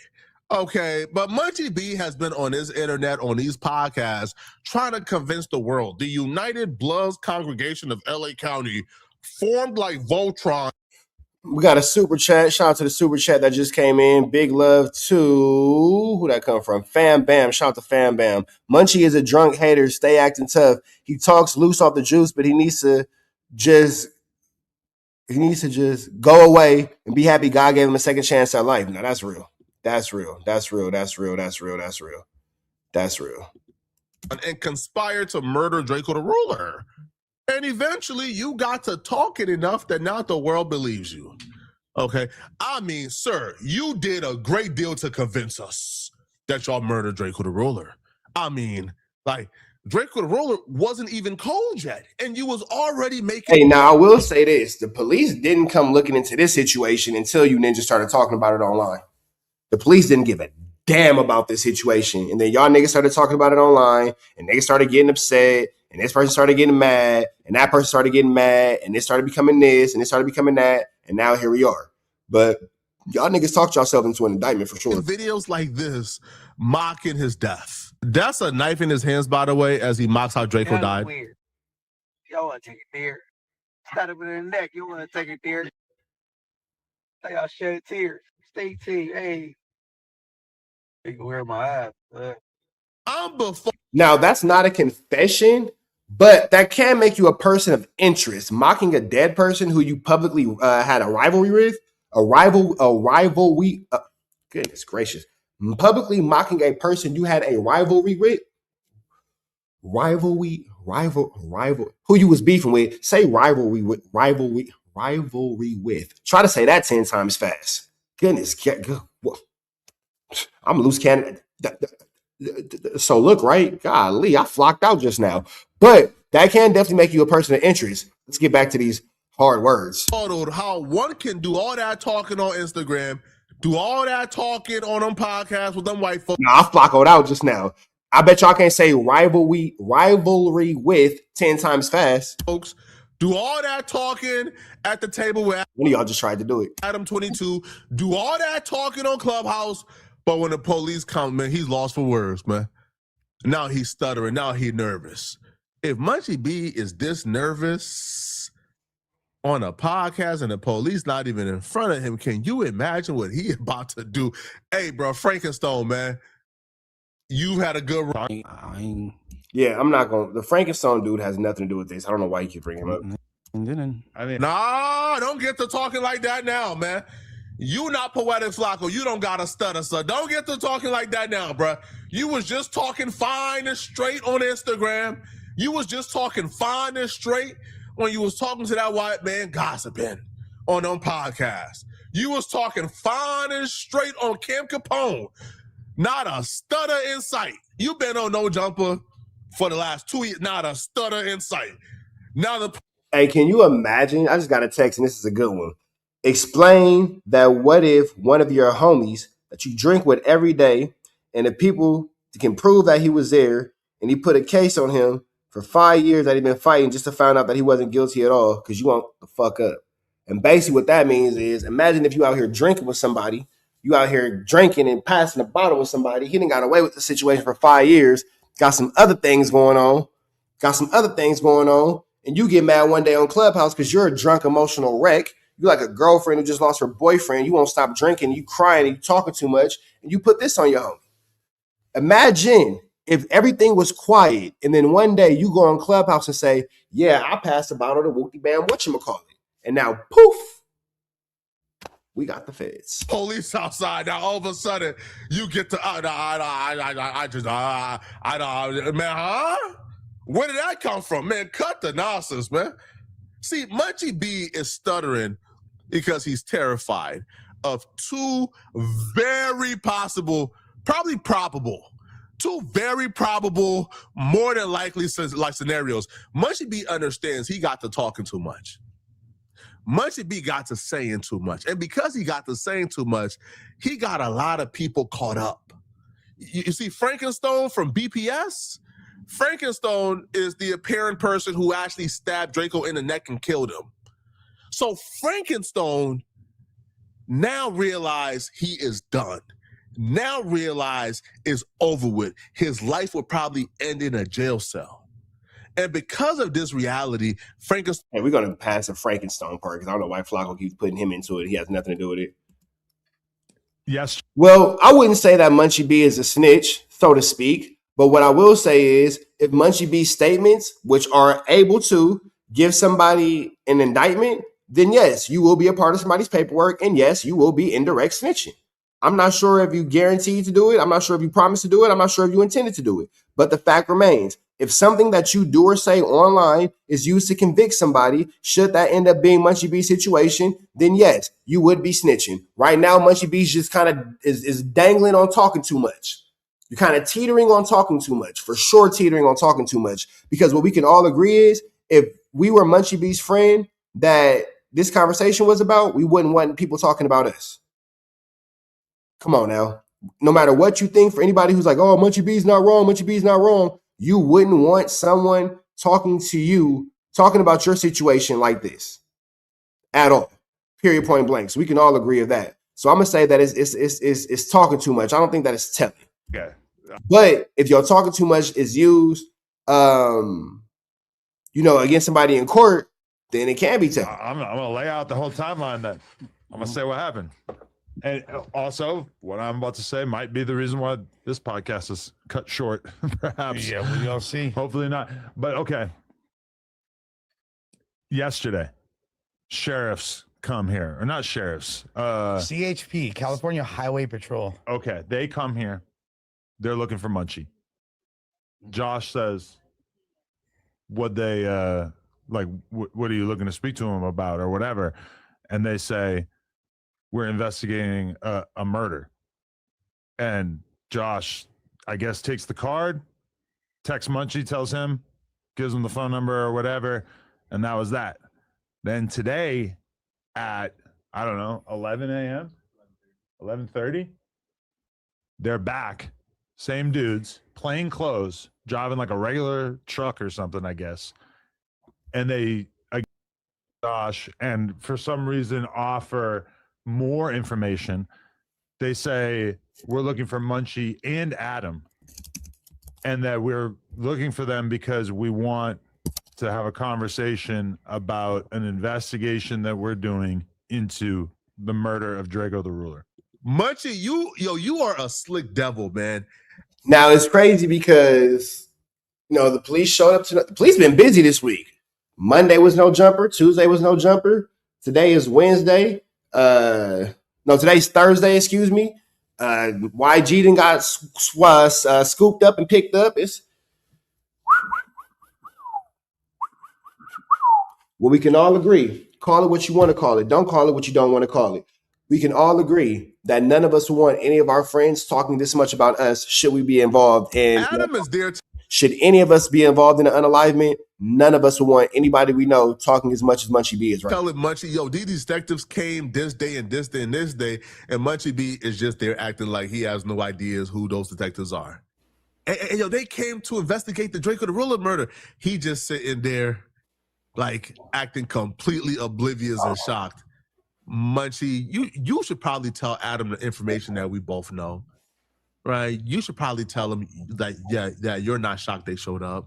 Okay, but Munchie B has been on his internet, on these podcasts, trying to convince the world the United Bloods Congregation of LA County formed like Voltron. We got a super chat. Shout out to the super chat that just came in. Big love to who that come from? Fam Bam. Shout out to Fam Bam. Munchie is a drunk hater. Stay acting tough. He talks loose off the juice, but he needs to just go away and be happy God gave him a second chance at life. Now that's real. That's real. And conspired to murder Drakeo the Ruler. And eventually you got to talking enough that now the world believes you. Okay. I mean, sir, you did a great deal to convince us that y'all murdered Drakeo the Ruler. I mean, like, Drakeo the Ruler wasn't even cold yet, and you was already making... Hey, now I will say this. The police didn't come looking into this situation until you ninjas started talking about it online. The police didn't give a damn about this situation. And then y'all niggas started talking about it online, and niggas started getting upset, and this person started getting mad, and that person started getting mad, and it started becoming this, and it started becoming that, and now here we are. But y'all niggas talked yourself into an indictment for sure. Videos like this mocking his death. That's a knife in his hands, by the way, as he mocks how Drakeo died. Weird. Y'all want to take it there. Start up in the neck. You want to take it there. Y'all shed tears. Stay team. Hey. You can wear my eyes. Now, that's not a confession, but that can make you a person of interest. Mocking a dead person who you publicly had a rivalry with, goodness gracious. Publicly mocking a person you had a rivalry with rivalry. Who you was beefing with? Say rivalry with. Try to say that 10 times fast. Goodness, I'm a loose cannon. So look, right? Golly, I flocked out just now. But that can definitely make you a person of interest. Let's get back to these hard words. How one can do all that talking on Instagram, do all that talking on them podcasts with them white folks. Nah, I flockoed out just now. I bet y'all can't say rivalry with 10 times fast. Folks, do all that talking at the table with one of y'all just tried to do it. Adam 22, do all that talking on Clubhouse, but when the police come, man, he's lost for words, man. Now he's stuttering. Now he's nervous. If Munchie B is this nervous on a podcast and the police not even in front of him, can you imagine what he about to do? Hey, bro, Frankenstone, man, you've had a good run. Yeah, I'm not going to. The Frankenstone dude has nothing to do with this. I don't know why you keep bringing him up. Nah, don't get to talking like that now, man. You not poetic, Flakko. You don't got to stutter, so don't get to talking like that now, bro. You was just talking fine and straight on Instagram. You was just talking fine and straight when you was talking to that white man gossiping on them podcasts. You was talking fine and straight on Cam Capone. Not a stutter in sight. You been on No Jumper for the last 2 years. Not a stutter in sight. Now Hey, can you imagine? I just got a text, and this is a good one. Explain that what if one of your homies that you drink with every day and the people can prove that he was there and he put a case on him for 5 years that he'd been fighting just to find out that he wasn't guilty at all because you want the fuck up. And basically what that means is imagine if you out here drinking with somebody, you out here drinking and passing a bottle with somebody, he done got away with the situation for 5 years, got some other things going on, and you get mad one day on Clubhouse because you're a drunk emotional wreck. You're like a girlfriend who just lost her boyfriend. You won't stop drinking. You crying and you talking too much. And you put this on your homie. Imagine if everything was quiet and then one day you go on Clubhouse and say, yeah, I passed a bottle to Wookie Bam, whatchamacallit. And now, poof, we got the feds. Police outside. Now all of a sudden you get to, man, huh? Where did that come from? Man, cut the nonsense, man. See, Munchie B is stuttering because he's terrified of two very possible, probably probable, two very probable, more than likely like scenarios. Munchie B understands he got to talking too much. Munchie B got to saying too much. And because he got to saying too much, he got a lot of people caught up. You see Frankenstone from BPS? Frankenstone is the apparent person who actually stabbed Drakeo in the neck and killed him. So Frankenstone now realize he is done. Now realize it's over with. His life will probably end in a jail cell. And because of this reality, Frankenstone... Hey, we're going to pass the Frankenstone part because I don't know why Flakko keeps putting him into it. He has nothing to do with it. Yes. Well, I wouldn't say that Munchie B is a snitch, so to speak. But what I will say is if Munchie B's statements, which are able to give somebody an indictment, then yes, you will be a part of somebody's paperwork. And yes, you will be indirect snitching. I'm not sure if you guaranteed to do it. I'm not sure if you promised to do it. I'm not sure if you intended to do it. But the fact remains, if something that you do or say online is used to convict somebody, should that end up being Munchie B's situation, then yes, you would be snitching. Right now, Munchie B's just kind of is dangling on talking too much. You're kind of teetering on talking too much, for sure teetering on talking too much. Because what we can all agree is if we were Munchie B's friend that this conversation was about, we wouldn't want people talking about us. Come on now. No matter what you think, for anybody who's like, oh, Munchie B's not wrong, you wouldn't want someone talking to you, talking about your situation like this at all. Period, point blank. So we can all agree of that. So I'm going to say that it's talking too much. I don't think that it's telling. Okay. But if your talking too much is used, against somebody in court, then it can be telling. I'm going to lay out the whole timeline then. I'm going to say what happened. And also, what I'm about to say might be the reason why this podcast is cut short, perhaps. Yeah, we'll see. Hopefully not. But okay. Yesterday, sheriffs come here. Or not sheriffs. CHP, California Highway Patrol. Okay, they come here. They're looking for Munchie. Josh says, what they like, what are you looking to speak to him about or whatever? And they say, we're investigating a murder. And Josh, I guess, takes the card, texts Munchie, tells him, gives him the phone number or whatever. And that was that. Then today at, I don't know, 11 a.m., 11:30, they're back. Same dudes, plain clothes, driving like a regular truck or something, I guess. And they, Josh, and for some reason offer more information. They say, we're looking for Munchie and Adam, and that we're looking for them because we want to have a conversation about an investigation that we're doing into the murder of Drakeo the Ruler. Munchie, you are a slick devil, man. Now it's crazy because the police showed up tonight. The police been busy this week. Monday was no jumper. Tuesday was no jumper. Today is Wednesday. Today's Thursday. Excuse me. YG done got scooped up and picked up. It's well, we can all agree. Call it what you want to call it. Don't call it what you don't want to call it. We can all agree that none of us want any of our friends talking this much about us. Should we be involved in? Adam is there. Should any of us be involved in an unalivement? None of us would want anybody we know talking as much as Munchie B is right. Tell it, Munchie, these detectives came this day and this day and this day, and Munchie B is just there acting like he has no ideas who those detectives are. And they came to investigate the Drakeo the Ruler murder. He just sitting there, like acting completely oblivious and shocked. Munchie, you should probably tell Adam the information that we both know. Right, you should probably tell him that you're not shocked they showed up.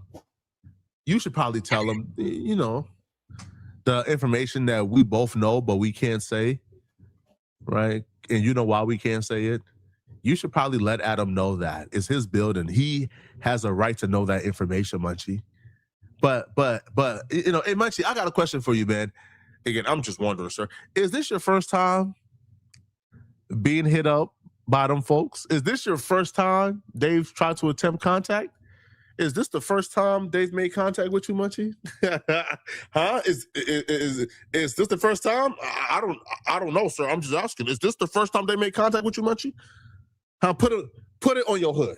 You should probably tell him, the information that we both know, but we can't say, right? And you know why we can't say it? You should probably let Adam know that it's his building. He has a right to know that information, Munchie. But hey, Munchie, I got a question for you, man. Again, I'm just wondering, sir, is this your first time being hit up by them folks? Is this your first time they've tried to attempt contact? Is this the first time they've made contact with you, Munchie? Huh? Is this the first time? I don't know, sir. I'm just asking. Is this the first time they made contact with you, Munchie? Huh? Put it on your hood.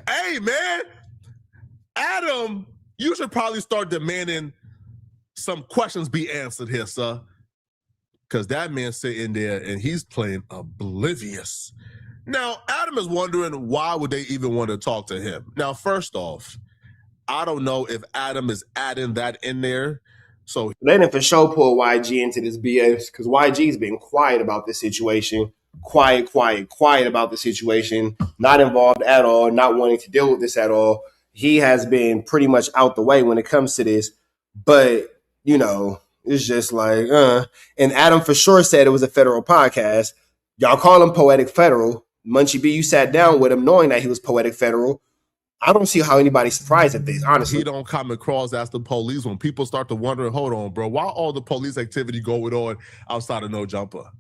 Hey, man, Adam, you should probably start demanding some questions be answered here, sir. Because that man's sitting there and he's playing oblivious. Now, Adam is wondering why would they even want to talk to him? Now, first off, I don't know if Adam is adding that in there. So they didn't for sure pull YG into this BS because YG's been quiet about this situation. Quiet about the situation. Not involved at all. Not wanting to deal with this at all. He has been pretty much out the way when it comes to this. But, it's just like, And Adam for sure said it was a federal podcast. Y'all call him Poetic Federal. Munchie B, you sat down with him knowing that he was Poetic Federal. I don't see how anybody's surprised at this, honestly. He don't come across as the police when people start to wonder, hold on, bro, why all the police activity going on outside of No Jumper?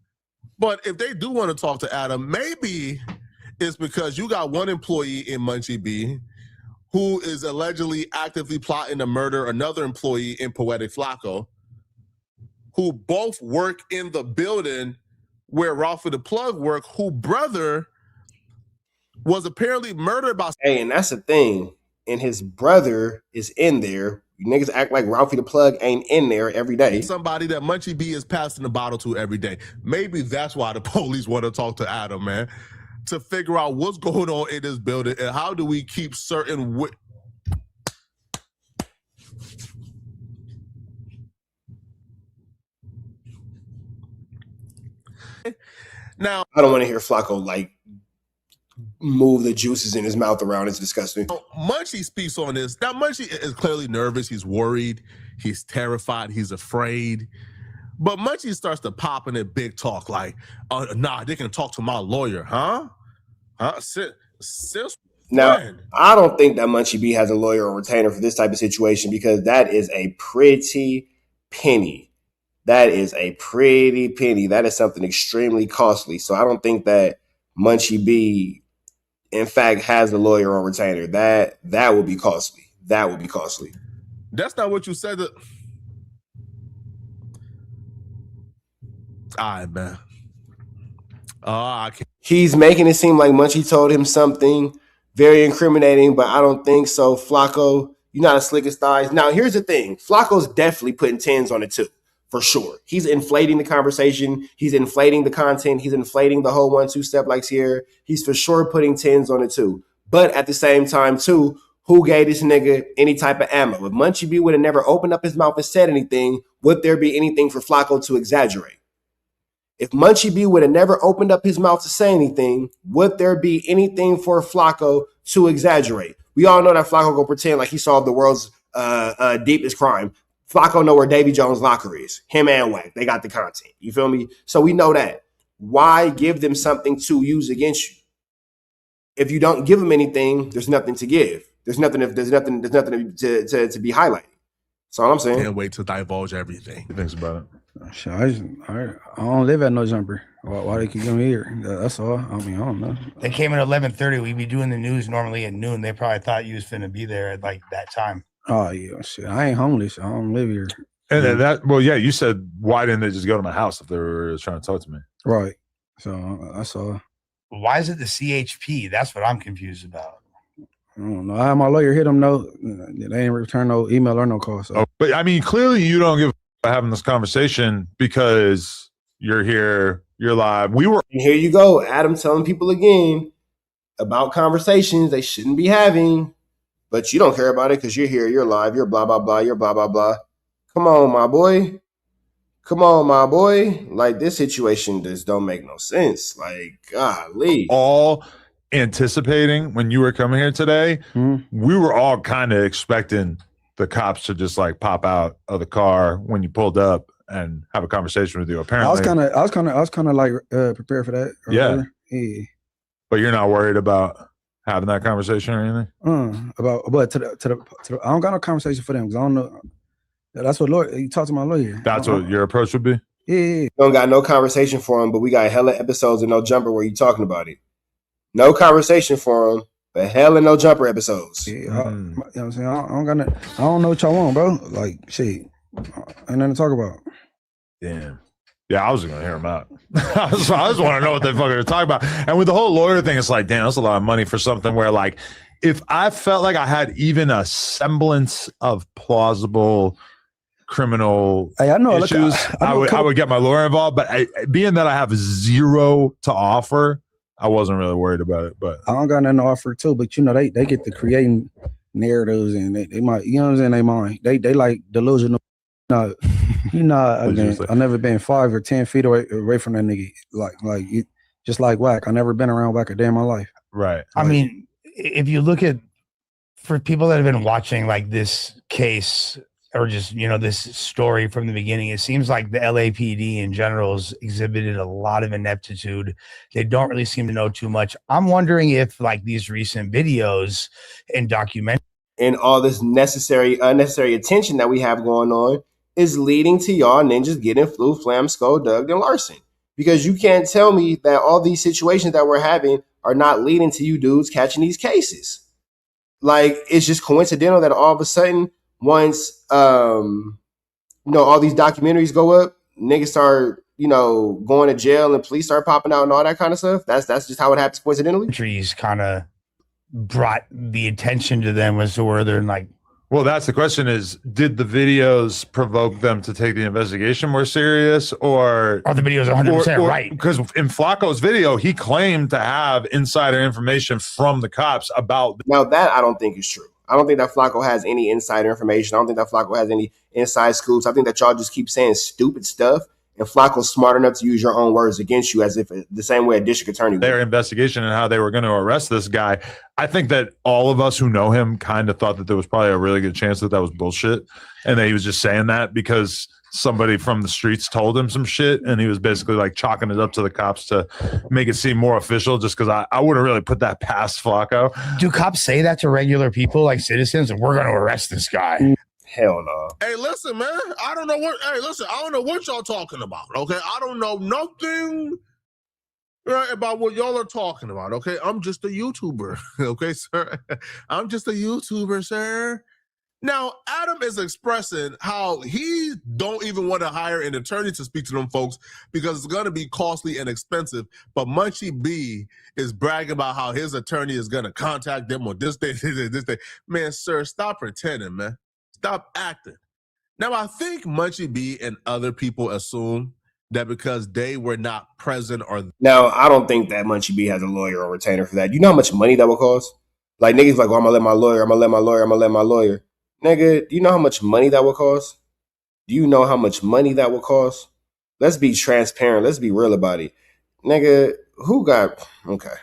But if they do want to talk to Adam, maybe it's because you got one employee in Munchie B who is allegedly actively plotting to murder another employee in Poetic Flakko, who both work in the building where Ralphie the Plug worked, who brother was apparently murdered by... Hey, and that's the thing. And his brother is in there. You niggas act like Ralphie the Plug ain't in there every day. Somebody that Munchie B is passing the bottle to every day. Maybe that's why the police want to talk to Adam, man. To figure out what's going on in this building and how do we keep certain... Now, I don't want to hear Flakko move the juices in his mouth around. It's disgusting. Munchie speaks on this. Now, Munchie is clearly nervous. He's worried. He's terrified. He's afraid. But Munchie starts to pop in a big talk like, nah, they can talk to my lawyer, huh? Now, I don't think that Munchie B has a lawyer or retainer for this type of situation because that is a pretty penny. That is a pretty penny. That is something extremely costly. So I don't think that Munchie B in fact, has the lawyer on retainer, that would be costly. That would be costly. That's not what you said. All right, man. I can't. He's making it seem like Munchie told him something very incriminating, but I don't think so. Flakko, you're not as slick as thighs. Now, here's the thing. Flacco's definitely putting 10s on it too, for sure. He's inflating the conversation. He's inflating the content. He's inflating the whole 1-2 step like here. He's for sure putting 10s on it too. But at the same time too, who gave this nigga any type of ammo? If Munchie B would have never opened up his mouth and said anything, would there be anything for Flakko to exaggerate? If Munchie B would have never opened up his mouth to say anything, would there be anything for Flakko to exaggerate? We all know that Flakko gonna pretend like he solved the world's deepest crime. Flakko know where Davy Jones' locker is. Him and Wack, they got the content. You feel me? So we know that. Why give them something to use against you? If you don't give them anything, there's nothing to give. There's nothing to be highlighted. That's all I'm saying. Can't wait to divulge everything. Thanks about it. Shit, I don't live at no jumper. Why they keep coming here? That's all. I mean, I don't know. They came at 11:30. We'd be doing the news normally at noon. They probably thought you was finna be there at like that time. Oh yeah, shit. I ain't homeless. I don't live here. And then you said why didn't they just go to my house if they were trying to talk to me? Right. So that's all. Why is it the CHP? That's what I'm confused about. I don't know. I had my lawyer hit them. No, they ain't return no email or no call. So. But I mean, clearly you don't give a having this conversation because you're here, you're live. And here you go, Adam telling people again about conversations they shouldn't be having, but you don't care about it because you're here, you're live, you're blah blah blah, you're blah blah blah. Come on, my boy. Like, this situation just don't make no sense. Like, golly. All anticipating when you were coming here today, we were all kind of expecting the cops to just like pop out of the car when you pulled up and have a conversation with you. Apparently, I was kind of like prepared for that. Yeah. Yeah. But you're not worried about having that conversation or anything? But to the I don't got no conversation for them because I don't know. That's what lawyer. You talk to my lawyer. That's what your approach would be? Yeah. Don't got no conversation for him, but we got hella episodes and no jumper where you talking about it. No conversation for him, but hella no jumper episods. Yeah, you know what I'm saying? I don't know what y'all want, bro. Like, shit. Ain't nothing to talk about. Damn. Yeah, I was going to hear him out. I just want to know what they fucking are talking about. And with the whole lawyer thing, it's like, damn, that's a lot of money for something where, like, if I felt like I had even a semblance of plausible criminal issues, I would get my lawyer involved. But being that I have zero to offer, I wasn't really worried about it. But I don't got nothing to offer too. But you know, they get to creating narratives and they might, you know what I'm saying, they mind. They like delusional. No, I never been 5 or 10 feet away from that nigga. Like just like Wack. I never been around Wack a day in my life. Right. I mean, if you look at, for people that have been watching like this case or just, you know, this story from the beginning, it seems like the LAPD in general has exhibited a lot of ineptitude. They don't really seem to know too much. I'm wondering if like these recent videos and documentaries and all this unnecessary attention that we have going on is leading to y'all ninjas getting flu, flam, skull, Doug, and Larson. Because you can't tell me that all these situations that we're having are not leading to you dudes catching these cases. Like, it's just coincidental that all of a sudden, once all these documentaries go up, niggas start, going to jail and police start popping out and all that kind of stuff. That's just how it happens coincidentally. Trees kind of brought the attention to them as to where they're like. Well, that's the question is, did the videos provoke them to take the investigation more serious or are the videos 100% right? Because in Flakko's video, he claimed to have insider information from the cops about. Now that I don't think is true. I don't think that Flakko has any insider information. I don't think that Flakko has any inside scoops. I think that y'all just keep saying stupid stuff. And Flacco's smart enough to use your own words against you as if the same way a district attorney would. Their investigation and how they were going to arrest this guy. I think that all of us who know him kind of thought that there was probably a really good chance that was bullshit. And that he was just saying that because somebody from the streets told him some shit. And he was basically like chalking it up to the cops to make it seem more official just because I wouldn't really put that past Flakko. Do cops say that to regular people like citizens and we're going to arrest this guy? Hell no. Hey, listen, man. I don't know what y'all talking about. Okay, I don't know nothing. right, about what y'all are talking about. Okay, I'm just a YouTuber. Okay, sir. I'm just a YouTuber, sir. Now, Adam is expressing how he don't even want to hire an attorney to speak to them folks because it's going to be costly and expensive. But Munchie B is bragging about how his attorney is going to contact them on this day, this day. Man, sir, stop pretending, man. Stop acting. Now, I think Munchie B and other people assume that because they were not present or... Now, I don't think that Munchie B has a lawyer or retainer for that. You know how much money that would cost? Like, niggas like, oh, I'm going to let my lawyer, I'm going to let my lawyer, I'm going to let my lawyer. Nigga, do you know how much money that would cost? Do you know how much money that would cost? Let's be transparent. Let's be real about it. Nigga, who got... Okay.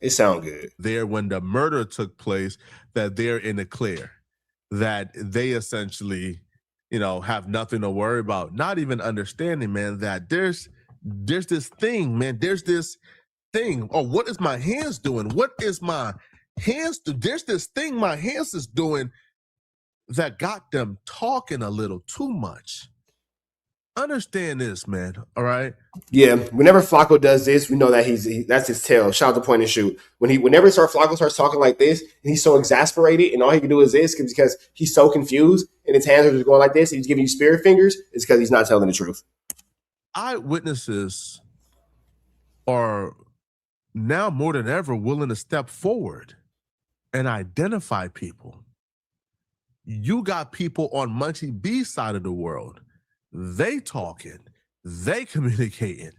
It sound good. There when the murder took place, that they're in the clear. That they essentially, you know, have nothing to worry about. Not even understanding, man, that there's this thing, man. There's this thing. Oh, what is my hands doing? What is my hands doing? There's this thing my hands is doing that got them talking a little too much. Understand this, man. All right. Yeah. Whenever Flakko does this, we know that that's his tail. Shout out to point and shoot. Whenever Flakko starts talking like this, and he's so exasperated, and all he can do is this because he's so confused, and his hands are just going like this, and he's giving you spirit fingers. It's because he's not telling the truth. Eyewitnesses are now more than ever willing to step forward and identify people. You got people on Munchie B's side of the world. They talking, they communicating,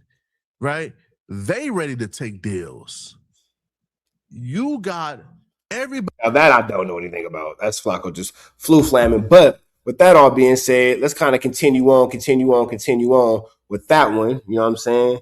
right? They ready to take deals. You got everybody. Now that I don't know anything about. That's Flakko just flu flamming. But with that all being said, let's kind of continue on with that one. You know what I'm saying?